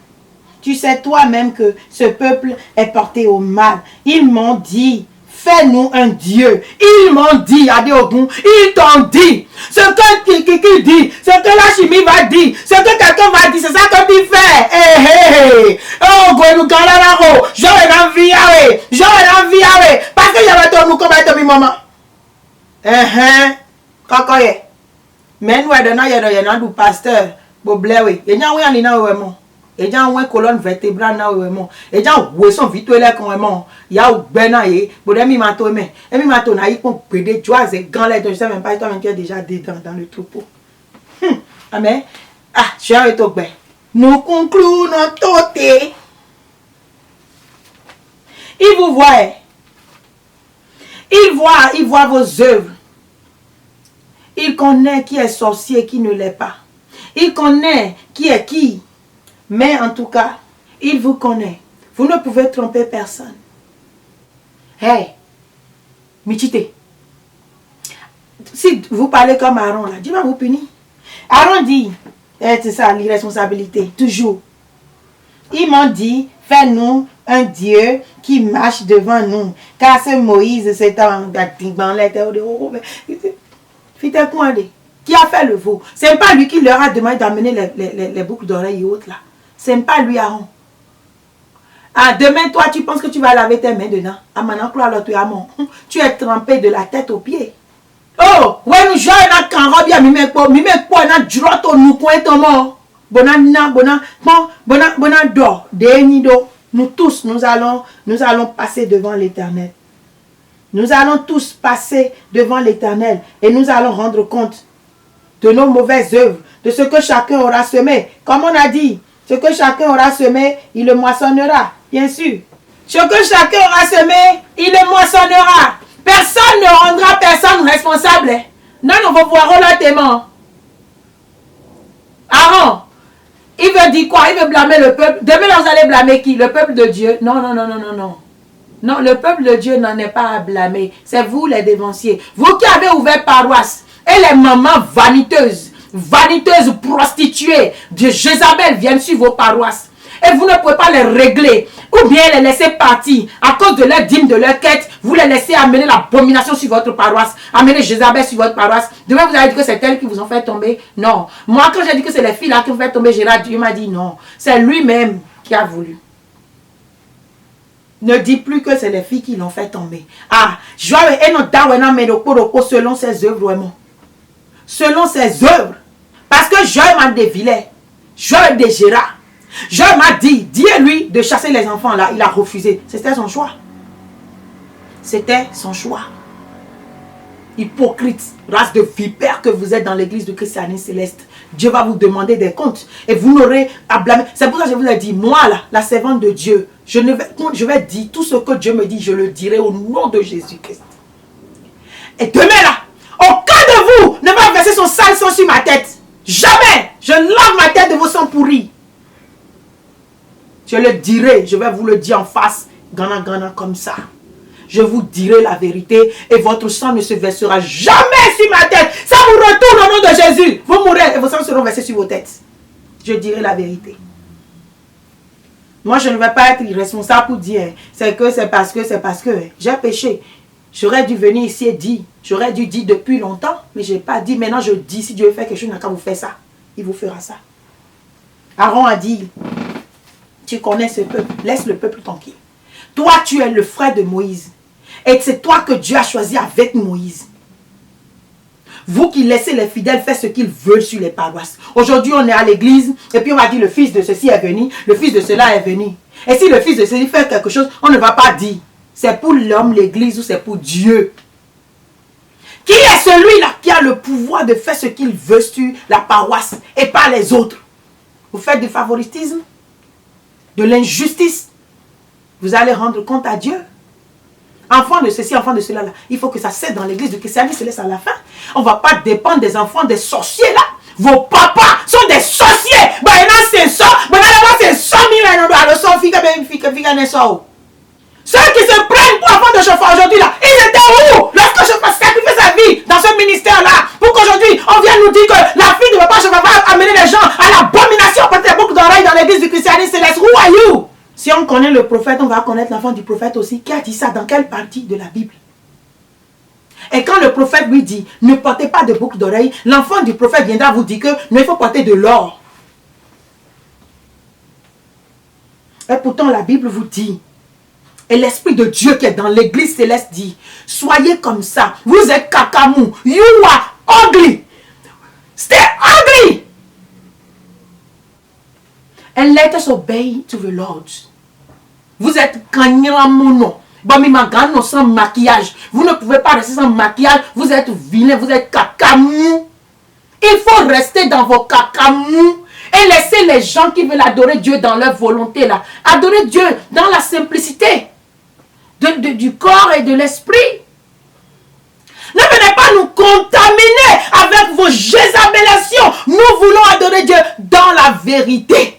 tu sais toi-même que ce peuple est porté au mal. Ils m'ont dit, fais-nous un Dieu. Ils m'ont dit, Adéogun, ils t'ont dit. Ce que Kiki dit, ce que la chimie va dire, ce que quelqu'un va dire, c'est ça que tu fais. Oh, j'aurais envie, parce que j'avais ton nous comme ton maman. Kakoye. Mais nous, il y a un pasteur, Boblewe. Il y a un et j'ai une colonne vertébrale na vraiment et j'ai un son vituel quand même il y a bena et bodemi mato mais et mi mato na y pour pédé joie et grand là je sais même pas toi même tu es déjà dedans dans le troupeau. Amen. Ah, je vais te bien. Nous concluons notre thé. Il vous voit. Il voit vos œuvres. Il connaît qui est sorcier, qui ne l'est pas. Il connaît qui est qui. Mais en tout cas, il vous connaît. Vous ne pouvez tromper personne. Hey, Michite. Si vous parlez comme Aaron, là, Dieu va vous punir. Aaron dit, c'est ça l'irresponsabilité, toujours. Ils m'ont dit, fais-nous un Dieu qui marche devant nous. Car c'est Moïse, c'est un qui a fait le veau. Ce n'est pas lui qui leur a demandé d'amener les boucles d'oreilles et autres là. Ce n'est pas lui, Aaron. Ah, demain, toi, tu penses que tu vas laver tes mains dedans. Ah, maintenant, tu es trempé de la tête aux pieds. Oh, ouais, nous jouons dans le camp, bien, nous tous, nous allons passer devant l'Éternel. Nous allons tous passer devant l'Éternel et nous allons rendre compte de nos mauvaises œuvres, de ce que chacun aura semé. Comme on a dit, ce que chacun aura semé, il le moissonnera, bien sûr. Ce que chacun aura semé, il le moissonnera. Personne ne rendra personne responsable. Non, nous voir là témoin. Aaron, il veut dire quoi? Il veut blâmer le peuple. Demain, vous allez blâmer qui? Le peuple de Dieu? Non, non, non, non, non, non. Non, le peuple de Dieu n'en est pas à blâmer. C'est vous les dévanciers. Vous qui avez ouvert paroisse et les mamans vaniteuses. vaniteuses, prostituées de Jézabel viennent sur vos paroisses. Et vous ne pouvez pas les régler. Ou bien les laisser partir. À cause de leur dîme, de leur quête, vous les laissez amener l'abomination sur votre paroisse. Amener Jézabel sur votre paroisse. Demain, vous allez dire que c'est elles qui vous ont fait tomber. Non. Moi, quand j'ai dit que c'est les filles là qui vous fait tomber, Gérard, Dieu m'a dit non. C'est lui-même qui a voulu. Ne dis plus que c'est les filles qui l'ont fait tomber. Ah, selon ses œuvres, vraiment. Selon ses œuvres. Parce que Joël m'a dévilé. Joël de Gérard. Joël m'a dit, dis-lui de chasser les enfants là. Il a refusé. C'était son choix. C'était son choix. Hypocrite, race de vipères que vous êtes dans l'église de Christianisme Céleste. Dieu va vous demander des comptes. Et vous n'aurez à blâmer. C'est pour ça que je vous ai dit, moi là, la servante de Dieu, je vais dire tout ce que Dieu me dit, je le dirai au nom de Jésus-Christ. Et demain là, aucun de vous ne va verser son sale sang sur ma tête. Jamais. Je lave ma tête de vos sangs pourris. Je le dirai, je vais vous le dire en face, Gana Gana comme ça. Je vous dirai la vérité et votre sang ne se versera jamais sur ma tête. Ça vous retourne au nom de Jésus. Vous mourrez et vos sangs seront versés sur vos têtes. Je dirai la vérité. Moi, je ne vais pas être irresponsable pour dire c'est parce que j'ai péché. J'aurais dû venir ici et dire. J'aurais dû dire depuis longtemps, mais je n'ai pas dit. Maintenant, je dis, si Dieu fait quelque chose, il n'a qu'à vous faire ça. Il vous fera ça. Aaron a dit, tu connais ce peuple, laisse le peuple tranquille. Toi, tu es le frère de Moïse. Et c'est toi que Dieu a choisi avec Moïse. Vous qui laissez les fidèles faire ce qu'ils veulent sur les paroisses. Aujourd'hui, on est à l'église et puis on va dire le fils de ceci est venu, le fils de cela est venu. Et si le fils de ceci fait quelque chose, on ne va pas dire c'est pour l'homme, l'église ou c'est pour Dieu. Qui est celui-là qui a le pouvoir de faire ce qu'il veut sur la paroisse et pas les autres? Vous faites du favoritisme, de l'injustice. Vous allez rendre compte à Dieu. Enfants de ceci, enfants de cela, là. Il faut que ça cesse dans l'église de christianisme céleste à la fin. On ne va pas dépendre des enfants des sorciers là. Vos papas sont des sorciers. Ceux qui se prennent pour enfants de chauffeur aujourd'hui là, ils étaient où lorsque je sacrifiais sa vie dans ce ministère là? Pour qu'aujourd'hui on vienne nous dire que la fille de papa chauffeur va amener les gens à l'abomination à porter des boucles d'oreilles dans l'église du christianisme céleste. Who are you? Si on connaît le prophète, on va connaître l'enfant du prophète aussi. Qui a dit ça? Dans quelle partie de la Bible? Et quand le prophète lui dit, ne portez pas de boucles d'oreilles, l'enfant du prophète viendra vous dire que il faut porter de l'or. Et pourtant la Bible vous dit, et l'Esprit de Dieu qui est dans l'église céleste dit, soyez comme ça, vous êtes cacamu, you are ugly, stay ugly. And let us obey to the Lord. Vous êtes kanyamono. Bamimagano sans maquillage. Vous ne pouvez pas rester sans maquillage. Vous êtes vilain, vous êtes cacamou. Il faut rester dans vos cacamous et laisser les gens qui veulent adorer Dieu dans leur volonté là. Adorer Dieu dans la simplicité du corps et de l'esprit. Ne venez pas nous contaminer avec vos jézabélations. Nous voulons adorer Dieu dans la vérité.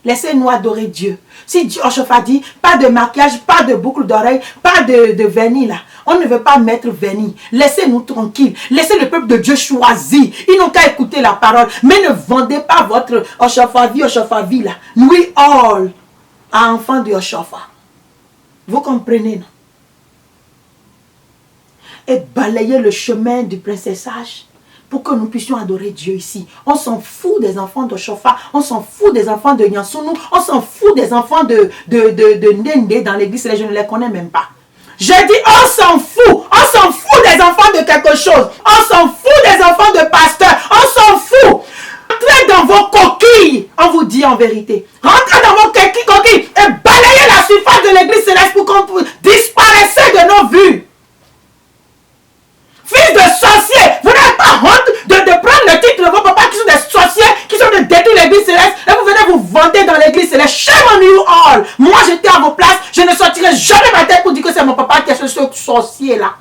Laissez-nous adorer Dieu. Si Dieu a dit, pas de maquillage, pas de boucle d'oreille, pas de vernis là. On ne veut pas mettre vernis. Laissez-nous tranquilles. Laissez le peuple de Dieu choisir. Ils n'ont qu'à écouter la parole. Mais ne vendez pas votre Oshofavi là. We all are enfants de Oshofa. Vous comprenez, non? Et balayez le chemin du princessage pour que nous puissions adorer Dieu ici. On s'en fout des enfants de Chofa, on s'en fout des enfants de Nyansounou, on s'en fout des enfants de Ndende dans l'église, je ne les connais même pas. Je dis, on s'en fout des enfants de quelque chose, on s'en fout des enfants de pasteurs, on s'en fout. Rentrez dans vos coquilles, on vous dit en vérité. Rentrez dans vos coquilles et balayez la surface de l'église céleste pour qu'on disparaisse de nos vues. Fils de sorciers, vous n'avez pas honte de prendre le titre de vos papas qui sont des sorciers, qui sont de détruire l'église céleste, et vous venez vous vanter dans l'église céleste. Shame on you all. Moi j'étais à vos places, je ne sortirai jamais ma tête pour dire que c'est mon papa qui est ce sorcier là.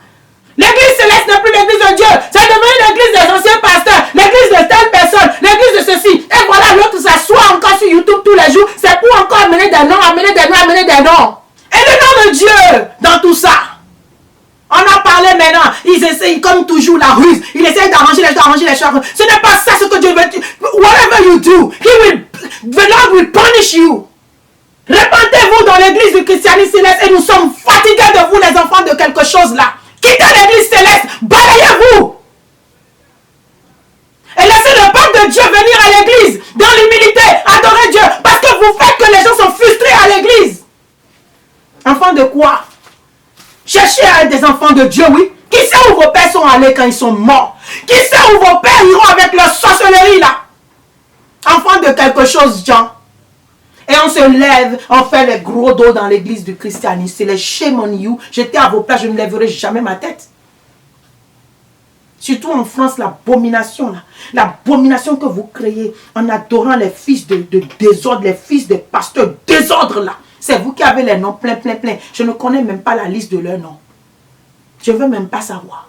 L'église céleste n'est plus l'église de Dieu, c'est devenu l'église des anciens pasteurs, l'église de telle personne, l'église de ceci. Et voilà, l'autre s'assoit encore sur YouTube tous les jours, c'est pour encore amener des noms, amener des noms. Et le nom de Dieu dans tout ça. On a parlé maintenant, ils essayent comme toujours la ruse. Ils essayent d'arranger les choses. Ce n'est pas ça ce que Dieu veut. Whatever you do, the Lord will punish you. Répandez-vous dans l'église du christianisme céleste et nous sommes fatigués de vous, les enfants de quelque chose là. Quittez l'église céleste, balayez-vous. Et laissez le peuple de Dieu venir à l'église, dans l'humilité, adorer Dieu, parce que vous faites que les gens sont frustrés à l'église. Enfants de quoi? Cherchez à être des enfants de Dieu, oui. Qui sait où vos pères sont allés quand ils sont morts? Qui sait où vos pères iront avec leur sorcellerie là? Enfants de quelque chose, Jean. Et on se lève, on fait les gros dos dans l'église du christianisme. C'est les shame on you. J'étais à vos places, je ne lèverai jamais ma tête. Surtout en France, l'abomination là. L'abomination que vous créez en adorant les fils de désordre, les fils des pasteurs désordre là. C'est vous qui avez les noms plein. Je ne connais même pas la liste de leurs noms. Je ne veux même pas savoir.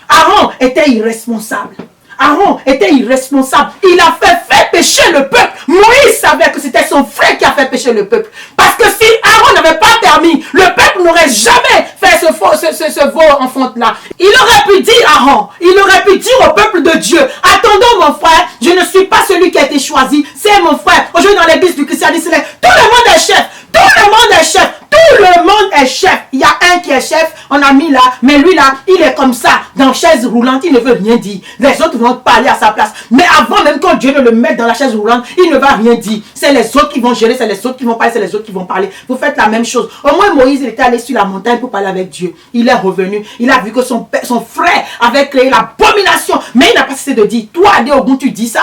Aaron était irresponsable. Aaron était irresponsable. Il a fait pécher le peuple. Moïse savait que c'était son frère qui a fait pécher le peuple. Parce que si Aaron n'avait pas permis, le peuple n'aurait jamais fait ce veau enfant-là. Il aurait pu dire Aaron, il aurait pu dire au peuple de Dieu, attendons mon frère, je ne suis pas celui qui a été choisi, c'est mon frère. Aujourd'hui dans l'église du christianisme, tout le monde est chef. Tout le monde est chef. Tout le monde est chef. Il y a un qui est chef, on a mis là, mais lui là, il est comme ça, dans chaise roulante, il ne veut rien dire. Les autres vont parler à sa place. Mais avant même que Dieu ne le mette dans la chaise roulante, il ne va rien dire. C'est les autres qui vont gérer, c'est les autres qui vont parler, c'est les autres qui vont parler. Vous faites la même chose. Au moins Moïse, il était allé sur la montagne pour parler avec Dieu. Il est revenu. Il a vu que son frère avait créé l'abomination. Mais il n'a pas cessé de dire, toi, Adéogun, tu dis ça?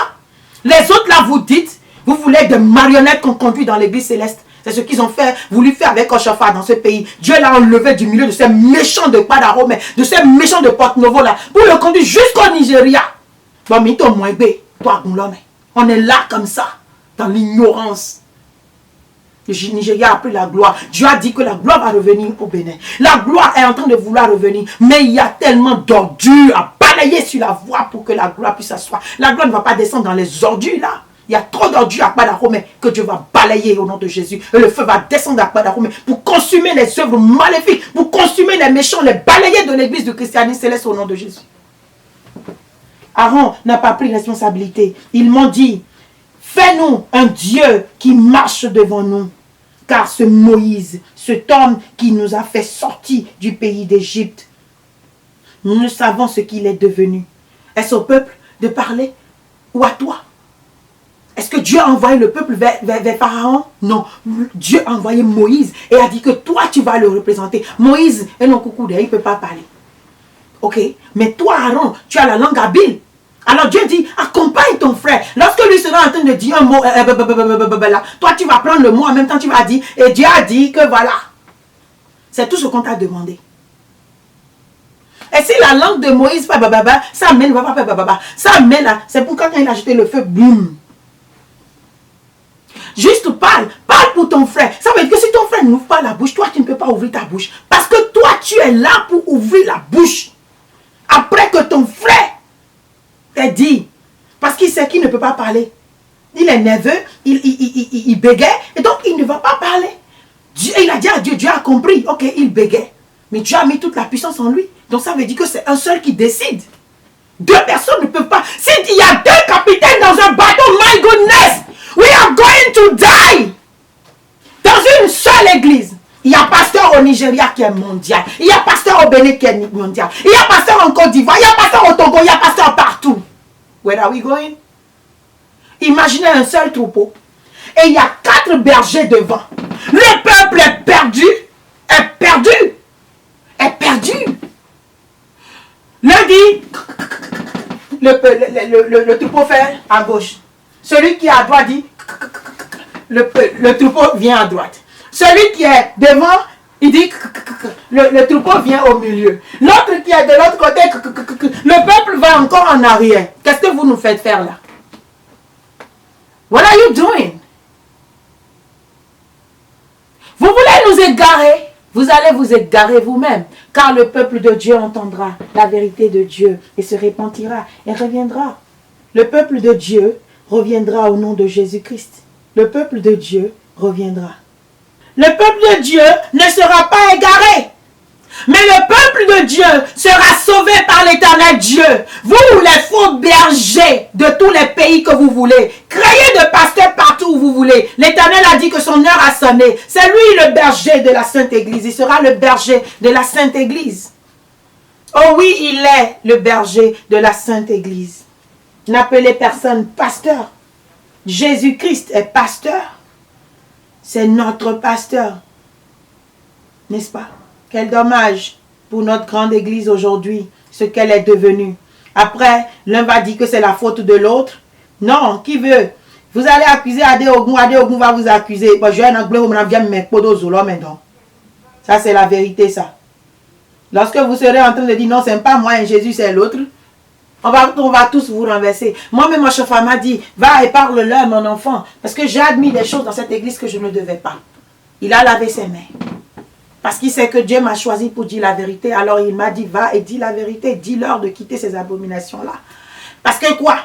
Les autres là, vous dites, vous voulez être des marionnettes qu'on conduit dans l'église céleste. C'est ce qu'ils ont voulu faire avec Oshofa dans ce pays. Dieu l'a enlevé du milieu de ces méchants de Padarome, de ces méchants de Porte-Novo là, pour le conduire jusqu'au Nigeria. Bon, mais on est là comme ça, dans l'ignorance. Le Nigeria a pris la gloire. Dieu a dit que la gloire va revenir au Bénin. La gloire est en train de vouloir revenir. Mais il y a tellement d'ordures à balayer sur la voie pour que la gloire puisse s'asseoir. La gloire ne va pas descendre dans les ordures là. Il y a trop d'ordures à Padarome que Dieu va balayer au nom de Jésus. Et le feu va descendre à Padarome pour consumer les œuvres maléfiques, pour consumer les méchants, les balayer de l'église du christianisme céleste au nom de Jésus. Aaron n'a pas pris responsabilité. Ils m'ont dit, fais-nous un Dieu qui marche devant nous. Car ce Moïse, cet homme qui nous a fait sortir du pays d'Égypte, nous ne savons ce qu'il est devenu. Est-ce au peuple de parler ou à toi? Est-ce que Dieu a envoyé le peuple vers Pharaon? Non. Dieu a envoyé Moïse et a dit que toi, tu vas le représenter. Moïse, il ne peut pas parler. Ok? Mais toi, Aaron, tu as la langue habile. Alors Dieu dit, accompagne ton frère. Lorsque lui sera en train de dire un mot, toi, tu vas prendre le mot en même temps, tu vas dire, et Dieu a dit que voilà. C'est tout ce qu'on t'a demandé. Et si la langue de Moïse fait ça mène, ça mène là, c'est pourquoi quand il a jeté le feu, boum. Juste parle pour ton frère. Ça veut dire que si ton frère n'ouvre pas la bouche, toi tu ne peux pas ouvrir ta bouche. Parce que toi tu es là pour ouvrir la bouche. Après que ton frère t'a dit. Parce qu'il sait qu'il ne peut pas parler. Il est nerveux, il bégaye. Et donc il ne va pas parler. Il a dit à Dieu, Dieu a compris. Ok, il bégaye. Mais Dieu a mis toute la puissance en lui. Donc ça veut dire que c'est un seul qui décide. Deux personnes ne peuvent pas. S'il y a deux capitaines dans un bateau, my goodness, we are going to die. Dans une seule église. Il y a pasteur au Nigeria qui est mondial. Il y a pasteur au Bénin qui est mondial. Il y a pasteur en Côte d'Ivoire. Il y a pasteur au Togo. Il y a pasteur partout. Where are we going? Imaginez un seul troupeau. Et il y a 4 bergers devant. Le peuple est perdu. Est perdu. Est perdu. L'un dit, le troupeau fait à gauche. Celui qui est à droite dit, le troupeau vient à droite. Celui qui est devant, il dit, le troupeau vient au milieu. L'autre qui est de l'autre côté, le peuple va encore en arrière. Qu'est-ce que vous nous faites faire là? What are you doing? Vous voulez nous égarer? Vous allez vous égarer vous-même, car le peuple de Dieu entendra la vérité de Dieu et se répentira et reviendra. Le peuple de Dieu reviendra au nom de Jésus-Christ. Le peuple de Dieu reviendra. Le peuple de Dieu ne sera pas égaré. Mais le peuple de Dieu sera sauvé par l'Éternel Dieu. Vous, les faux bergers de tous les pays que vous voulez, créez de pasteurs partout où vous voulez. L'Éternel a dit que son heure a sonné. C'est lui le berger de la Sainte Église. Il sera le berger de la Sainte Église. Oh oui, il est le berger de la Sainte Église. N'appelez personne pasteur. Jésus-Christ est pasteur. C'est notre pasteur. N'est-ce pas? Quel dommage pour notre grande église aujourd'hui, ce qu'elle est devenue. Après, l'un va dire que c'est la faute de l'autre. Non, qui veut? Vous allez accuser Adéogun va vous accuser. Ça, c'est la vérité, ça. Lorsque vous serez en train de dire non, c'est pas moi, Jésus, c'est l'autre, on va tous vous renverser. Moi-même, mon chauffeur m'a dit, va et parle-leur, mon enfant. Parce que j'ai admis des choses dans cette église que je ne devais pas. Il a lavé ses mains. Parce qu'il sait que Dieu m'a choisi pour dire la vérité. Alors il m'a dit, va et dis la vérité. Dis-leur de quitter ces abominations-là. Parce que quoi?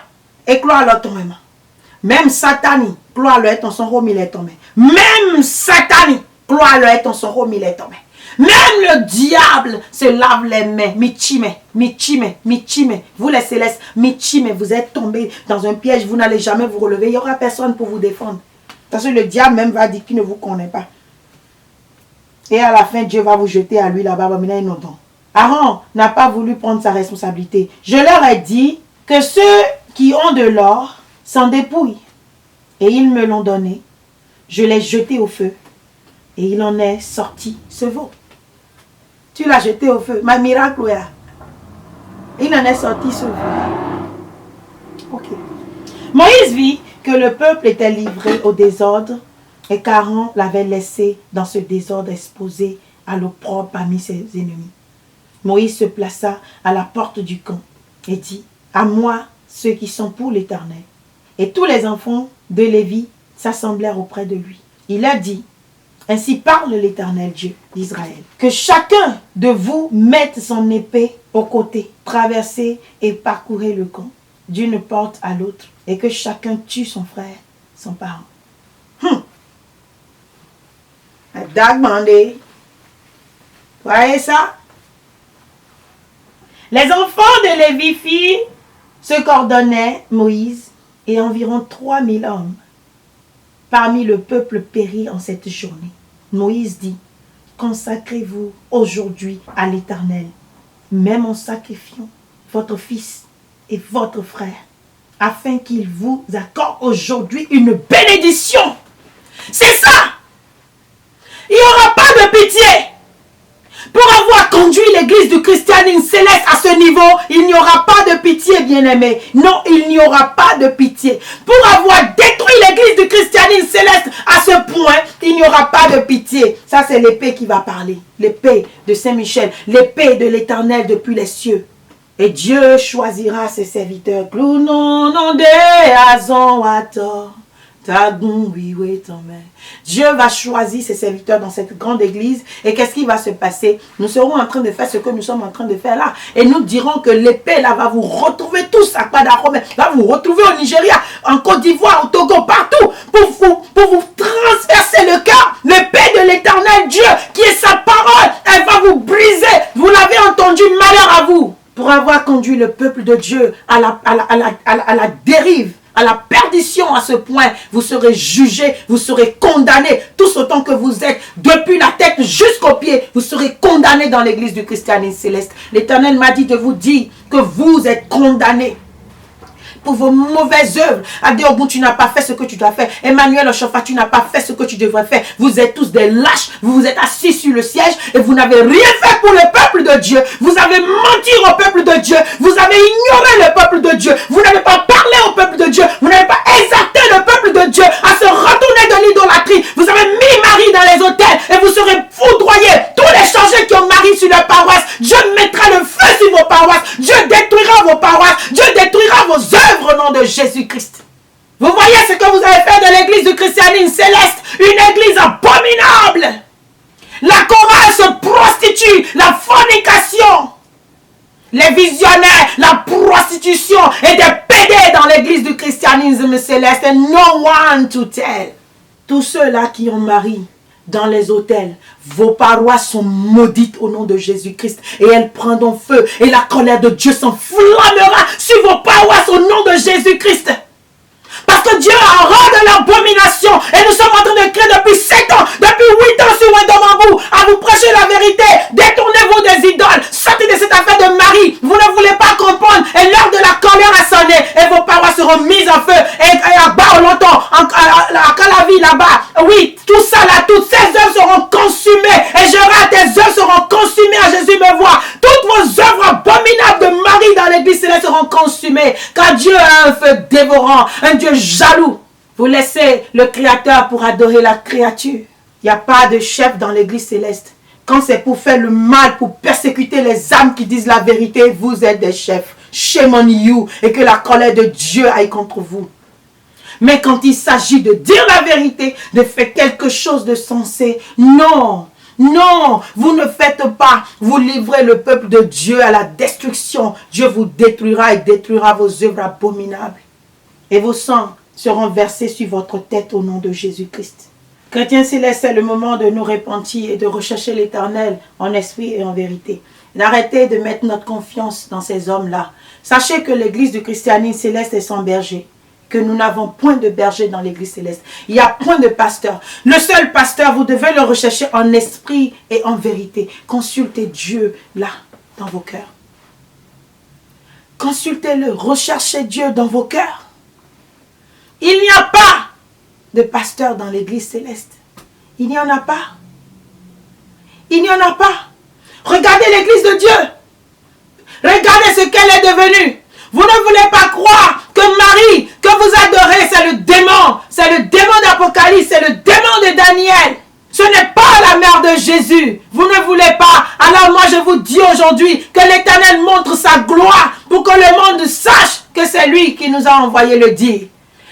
Éclore-leur ton aimant. Même Satani, cloire-leur ton son rhum, il est tombé. Même Satani, cloire-leur ton son rhum, il est tombé. Même le diable se lave les mains. Michime. Vous les célestes, michime, vous êtes tombés dans un piège. Vous n'allez jamais vous relever. Il n'y aura personne pour vous défendre. Parce que le diable même va dire qu'il ne vous connaît pas. Et à la fin, Dieu va vous jeter à lui là-bas. Aaron n'a pas voulu prendre sa responsabilité. Je leur ai dit que ceux qui ont de l'or s'en dépouillent. Et ils me l'ont donné. Je l'ai jeté au feu. Et il en est sorti ce veau. Tu l'as jeté au feu. Ma miracle est là. Il en est sorti ce veau. Ok. Moïse vit que le peuple était livré au désordre. Et qu'Aaron l'avait laissé dans ce désordre exposé à l'opprobre parmi ses ennemis. Moïse se plaça à la porte du camp et dit, à moi ceux qui sont pour l'Éternel. Et tous les enfants de Lévi s'assemblèrent auprès de lui. Il a dit, ainsi parle l'Éternel Dieu d'Israël, que chacun de vous mette son épée au côté, traversez et parcourez le camp d'une porte à l'autre, et que chacun tue son frère, son parent. Dagmandé. Voyez ça? Les enfants de Lévi firent ce qu'ordonnait Moïse et environ 3000 hommes parmi le peuple périt en cette journée. Moïse dit, consacrez-vous aujourd'hui à l'Éternel, même en sacrifiant votre fils et votre frère, afin qu'il vous accorde aujourd'hui une bénédiction. C'est ça! Il n'y aura pas de pitié. Pour avoir conduit l'église du christianisme céleste à ce niveau, il n'y aura pas de pitié, bien-aimé. Non, il n'y aura pas de pitié. Pour avoir détruit l'église du christianisme céleste à ce point, il n'y aura pas de pitié. Ça, c'est l'épée qui va parler. L'épée de Saint-Michel. L'épée de l'Éternel depuis les cieux. Et Dieu choisira ses serviteurs. Dieu va choisir ses serviteurs dans cette grande église. Et qu'est-ce qui va se passer? Nous serons en train de faire ce que nous sommes en train de faire là. Et nous dirons que l'épée là va vous retrouver tous à Padarome, va vous retrouver au Nigeria, en Côte d'Ivoire, au Togo, partout, pour vous transpercer le cœur. L'épée de l'Éternel Dieu, qui est sa parole, elle va vous briser. Vous l'avez entendu, malheur à vous. Pour avoir conduit le peuple de Dieu à la dérive, à la perdition à ce point, vous serez jugés, vous serez condamnés, tous autant que vous êtes, depuis la tête jusqu'aux pieds, vous serez condamnés dans l'église du christianisme céleste. L'Éternel m'a dit de vous dire que vous êtes condamnés pour vos mauvaises œuvres. Adéogun, tu n'as pas fait ce que tu dois faire. Emmanuel Ochofa, tu n'as pas fait ce que tu devrais faire. Vous êtes tous des lâches. Vous vous êtes assis sur le siège et vous n'avez rien fait pour le peuple de Dieu. Vous avez menti au peuple de Dieu. Vous avez ignoré le peuple de Dieu. Vous n'avez pas parlé au peuple de Dieu. Vous n'avez pas exhorté le peuple de Dieu à se retourner de l'idolâtrie. Vous avez mis Marie dans les hôtels et vous serez foudroyés. Tous les changés qui ont Marie sur leur paroisse, Dieu mettra le feu sur vos paroisses. Dieu détruira vos paroisses. Dieu détruira vos œuvres au nom de Jésus-Christ. Vous voyez ce que vous avez fait de l'église du christianisme céleste, une église abominable. La chorale se prostitue, la fornication, les visionnaires, la prostitution et des pédés dans l'église du christianisme céleste. And no one to tell. Tous ceux-là qui ont Marie dans les hôtels. Vos paroisses sont maudites au nom de Jésus-Christ. Et elles prendront feu. Et la colère de Dieu s'enflammera sur vos paroisses au nom de Jésus-Christ. Parce que Dieu a horreur de l'abomination. Et nous sommes en train de crier depuis 7 ans, depuis 8 ans sur Wendomambou, à vous prêcher la vérité. Détournez-vous des idoles. Sortez de cette affaire de mari. Vous ne voulez pas comprendre. Et l'heure de la colère a sonné. Et vos parois seront mises en feu. Et à bas au longtemps, à Calavi là-bas. Oui, tout ça là, toutes ces œuvres seront consumées. Et je rate, tes œuvres seront consumées à Jésus me voit. Toutes vos œuvres abominables de mari dans l'église céleste seront consumées. Car Dieu a un feu dévorant, un Dieu jaloux. Vous laissez le Créateur pour adorer la créature. Il n'y a pas de chef dans l'église céleste. Quand c'est pour faire le mal, pour persécuter les âmes qui disent la vérité, vous êtes des chefs. Shame on you. Et que la colère de Dieu aille contre vous. Mais quand il s'agit de dire la vérité, de faire quelque chose de sensé, non. Non, vous ne faites pas. Vous livrez le peuple de Dieu à la destruction. Dieu vous détruira et détruira vos œuvres abominables. Et vos sangs seront versés sur votre tête au nom de Jésus-Christ. Chrétiens célestes, c'est le moment de nous repentir et de rechercher l'Éternel en esprit et en vérité. D'arrêter de mettre notre confiance dans ces hommes-là. Sachez que l'église du christianisme céleste est sans berger. Que nous n'avons point de berger dans l'église céleste. Il n'y a point de pasteur. Le seul pasteur, vous devez le rechercher en esprit et en vérité. Consultez Dieu là, dans vos cœurs. Consultez-le, recherchez Dieu dans vos cœurs. Il n'y a pas de pasteur dans l'église céleste. Il n'y en a pas. Il n'y en a pas. Regardez l'église de Dieu. Regardez ce qu'elle est devenue. Vous ne voulez pas croire que Marie, que vous adorez, c'est le démon. C'est le démon d'Apocalypse, c'est le démon de Daniel. Ce n'est pas la mère de Jésus. Vous ne voulez pas. Alors moi je vous dis aujourd'hui que l'Éternel montre sa gloire pour que le monde sache que c'est lui qui nous a envoyé le dire.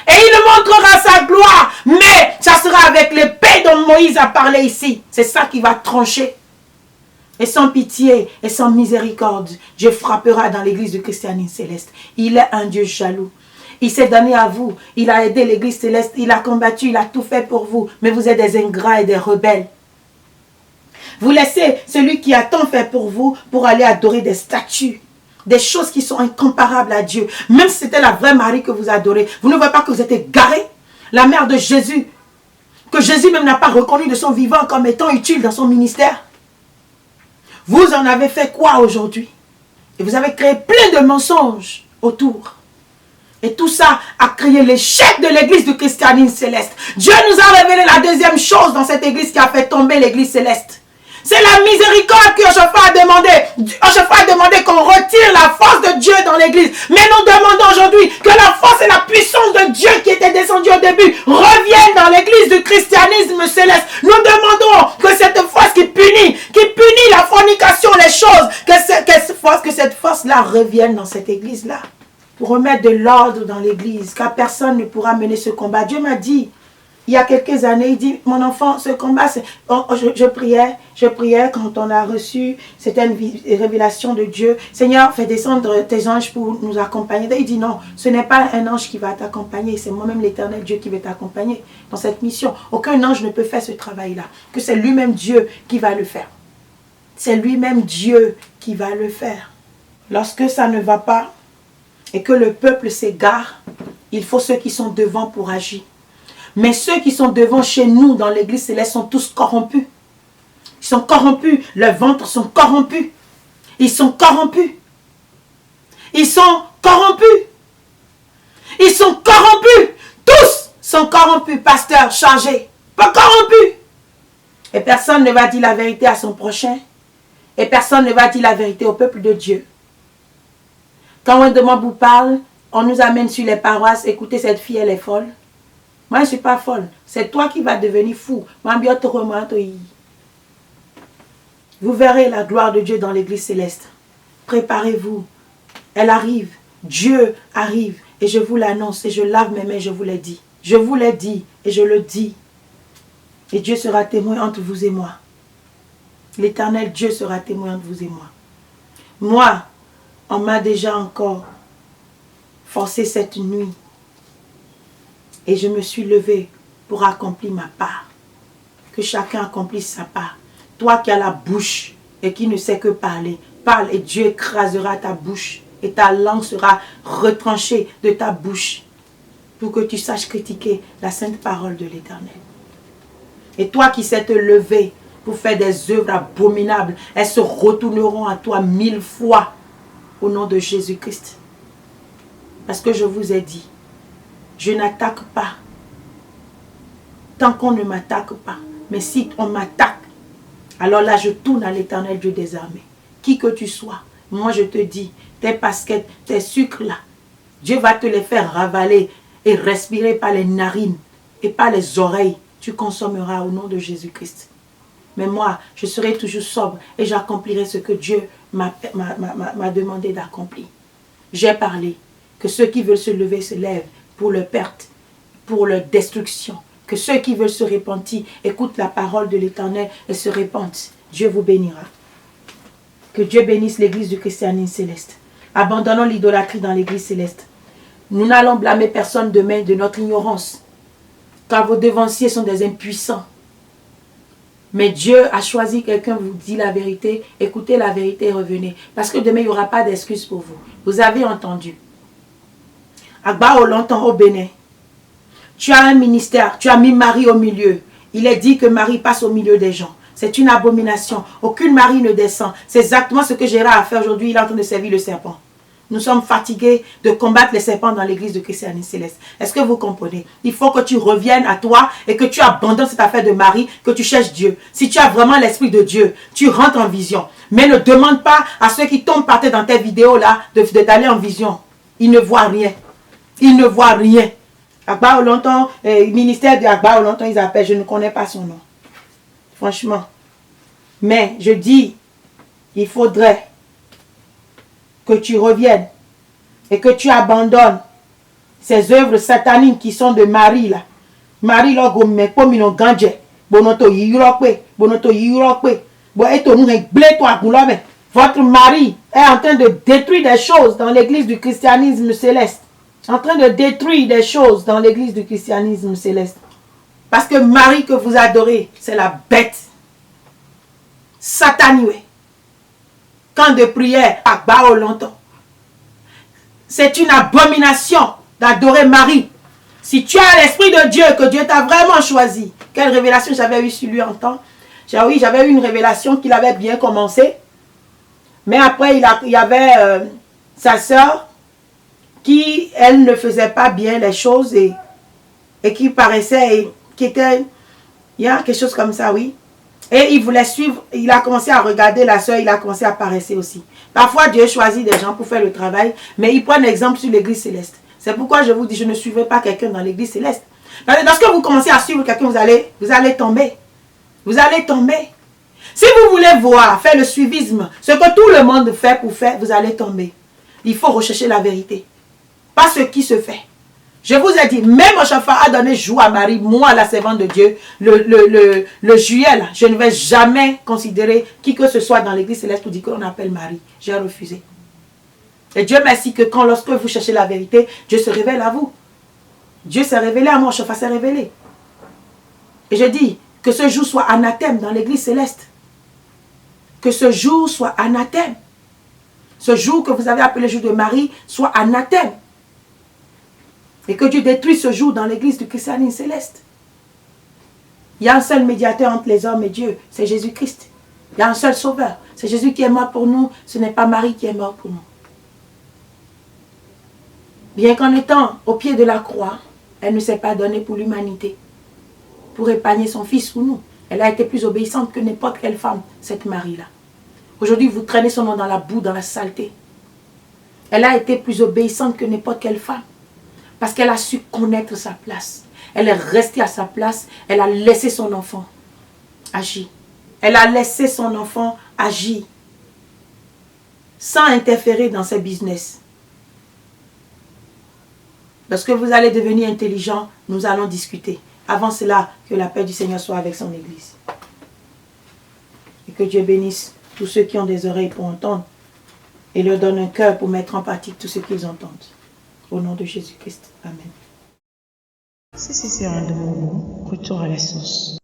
Et il montrera sa gloire. Mais ça sera avec l'épée dont Moïse a parlé ici. C'est ça qui va trancher. Et sans pitié et sans miséricorde, Dieu frappera dans l'église du christianisme céleste. Il est un Dieu jaloux. Il s'est donné à vous. Il a aidé l'église céleste. Il a combattu. Il a tout fait pour vous. Mais vous êtes des ingrats et des rebelles. Vous laissez celui qui a tant fait pour vous pour aller adorer des statues. Des choses qui sont incomparables à Dieu. Même si c'était la vraie Marie que vous adorez. Vous ne voyez pas que vous êtes égarés. La mère de Jésus. Que Jésus même n'a pas reconnu de son vivant comme étant utile dans son ministère. Vous en avez fait quoi aujourd'hui? Et vous avez créé plein de mensonges autour. Et tout ça a créé l'échec de l'église du christianisme céleste. Dieu nous a révélé la deuxième chose dans cette église qui a fait tomber l'église céleste. C'est la miséricorde que Joshua a demandé. Joshua a demandé qu'on retire la force de Dieu dans l'église. Mais nous demandons aujourd'hui que la force et la puissance de Dieu qui était descendue au début reviennent dans l'église du christianisme céleste. Nous demandons que cette force qui punit la fornication, les choses, que cette force-là revienne dans cette église-là. Pour remettre de l'ordre dans l'église, car personne ne pourra mener ce combat. Dieu m'a dit, il y a quelques années, il dit, mon enfant, ce combat, je priais quand on a reçu, c'était une révélation de Dieu. Seigneur, fais descendre tes anges pour nous accompagner. Il dit non, ce n'est pas un ange qui va t'accompagner, c'est moi-même l'Éternel Dieu qui va t'accompagner dans cette mission. Aucun ange ne peut faire ce travail-là, que c'est lui-même Dieu qui va le faire. C'est lui-même Dieu qui va le faire. Lorsque ça ne va pas et que le peuple s'égare, il faut ceux qui sont devant pour agir. Mais ceux qui sont devant chez nous dans l'église céleste sont tous corrompus. Ils sont corrompus. Leurs ventres sont corrompus. Ils sont corrompus. Ils sont corrompus. Ils sont corrompus. Tous sont corrompus, pasteurs, chargés. Pas corrompus. Et personne ne va dire la vérité à son prochain. Et personne ne va dire la vérité au peuple de Dieu. Quand Wendomambou parle, on nous amène sur les paroisses. Écoutez, cette fille, elle est folle. Moi, je ne suis pas folle. C'est toi qui vas devenir fou. Vous verrez la gloire de Dieu dans l'église céleste. Préparez-vous. Elle arrive. Dieu arrive. Et je vous l'annonce. Et je lave mes mains, je vous l'ai dit. Je vous l'ai dit. Et je le dis. Et Dieu sera témoin entre vous et moi. L'Éternel Dieu sera témoin entre vous et moi. Moi, on m'a déjà encore forcé cette nuit. Et je me suis levée pour accomplir ma part. que chacun accomplisse sa part. Toi qui as la bouche et qui ne sais que parler, parle et Dieu écrasera ta bouche et ta langue sera retranchée de ta bouche pour que tu saches critiquer la sainte parole de l'Éternel. Et toi qui sais te lever pour faire des œuvres abominables, elles se retourneront à toi 1000 fois au nom de Jésus-Christ. Parce que je vous ai dit, je n'attaque pas tant qu'on ne m'attaque pas. Mais si on m'attaque, alors là je tourne à l'Éternel Dieu des armées. Qui que tu sois, moi je te dis, tes baskets, tes sucres là, Dieu va te les faire ravaler et respirer par les narines et par les oreilles. Tu consommeras au nom de Jésus-Christ. Mais moi, je serai toujours sobre et j'accomplirai ce que Dieu m'a demandé d'accomplir. J'ai parlé que ceux qui veulent se lever se lèvent pour leur perte, pour leur destruction. Que ceux qui veulent se repentir écoutent la parole de l'Éternel et se repentent. Dieu vous bénira. Que Dieu bénisse l'église du christianisme céleste. Abandonnons l'idolâtrie dans l'église céleste. Nous n'allons blâmer personne demain de notre ignorance, car vos devanciers sont des impuissants. Mais Dieu a choisi quelqu'un, vous dit la vérité, écoutez la vérité et revenez. Parce que demain, il n'y aura pas d'excuse pour vous. Vous avez entendu. Agba au longtemps au Bénin, tu as un ministère, tu as mis Marie au milieu. Il est dit que Marie passe au milieu des gens. C'est une abomination. Aucune Marie ne descend. C'est exactement ce que Gérard a fait aujourd'hui. Il est en train de servir le serpent. Nous sommes fatigués de combattre les serpents dans l'église de christianisme céleste. Est-ce que vous comprenez? Il faut que tu reviennes à toi et que tu abandonnes cette affaire de Marie, que tu cherches Dieu. Si tu as vraiment l'esprit de Dieu, tu rentres en vision. Mais ne demande pas à ceux qui tombent par terre dans tes vidéos là d'aller en vision. Ils ne voient rien. Ils ne voient rien. Agba Olonton, ministère de Agba Olonton, ils appellent, je ne connais pas son nom. Franchement. Mais je dis, il faudrait que tu reviennes et que tu abandonnes ces œuvres sataniques qui sont de Marie là. Marie là, bonoto votre mari est en train de détruire des choses dans l'église du christianisme céleste. En train de détruire des choses dans l'église du christianisme céleste. Parce que Marie que vous adorez, c'est la bête. Satanuée. Quand de prière, à Bao longtemps. C'est une abomination d'adorer Marie. Si tu as l'esprit de Dieu, que Dieu t'a vraiment choisi. Quelle révélation j'avais eue sur lui en temps? Oui, j'avais eu une révélation qu'il avait bien commencé. Mais après, il y avait sa sœur qui, elle, ne faisait pas bien les choses et qui paraissait, qui était, il y a quelque chose comme ça, oui. Et il voulait suivre, il a commencé à regarder la sœur, il a commencé à paraître aussi. Parfois, Dieu choisit des gens pour faire le travail, mais il prend un exemple sur l'église céleste. C'est pourquoi je vous dis, je ne suivrai pas quelqu'un dans l'église céleste. Lorsque vous commencez à suivre quelqu'un, vous allez tomber. Vous allez tomber. Si vous voulez voir, faire le suivisme, ce que tout le monde fait pour faire, vous allez tomber. Il faut rechercher la vérité. Pas ce qui se fait. Je vous ai dit, même Ochafa a donné joie à Marie, moi la servante de Dieu, le juillet, là, je ne vais jamais considérer qui que ce soit dans l'église céleste pour dire qu'on appelle Marie. J'ai refusé. Et Dieu merci que lorsque vous cherchez la vérité, Dieu se révèle à vous. Dieu s'est révélé à moi, Ochafa s'est révélé. Et je dis que ce jour soit anathème dans l'église céleste. Que ce jour soit anathème. Ce jour que vous avez appelé le jour de Marie soit anathème. Et que Dieu détruise ce jour dans l'église du christianisme céleste. Il y a un seul médiateur entre les hommes et Dieu, c'est Jésus-Christ. Il y a un seul sauveur, c'est Jésus qui est mort pour nous, ce n'est pas Marie qui est mort pour nous. Bien qu'en étant au pied de la croix, elle ne s'est pas donnée pour l'humanité, pour épargner son fils pour nous. Elle a été plus obéissante que n'importe quelle femme, cette Marie-là. Aujourd'hui, vous traînez son nom dans la boue, dans la saleté. Elle a été plus obéissante que n'importe quelle femme. Parce qu'elle a su connaître sa place. Elle est restée à sa place. Elle a laissé son enfant agir. Elle a laissé son enfant agir. Sans interférer dans ses business. Lorsque vous allez devenir intelligent, nous allons discuter. Avant cela, que la paix du Seigneur soit avec son Église. Et que Dieu bénisse tous ceux qui ont des oreilles pour entendre. Et leur donne un cœur pour mettre en pratique tout ce qu'ils entendent. Au nom de Jésus-Christ. Amen. Si c'est un de vos mots, retour à la source.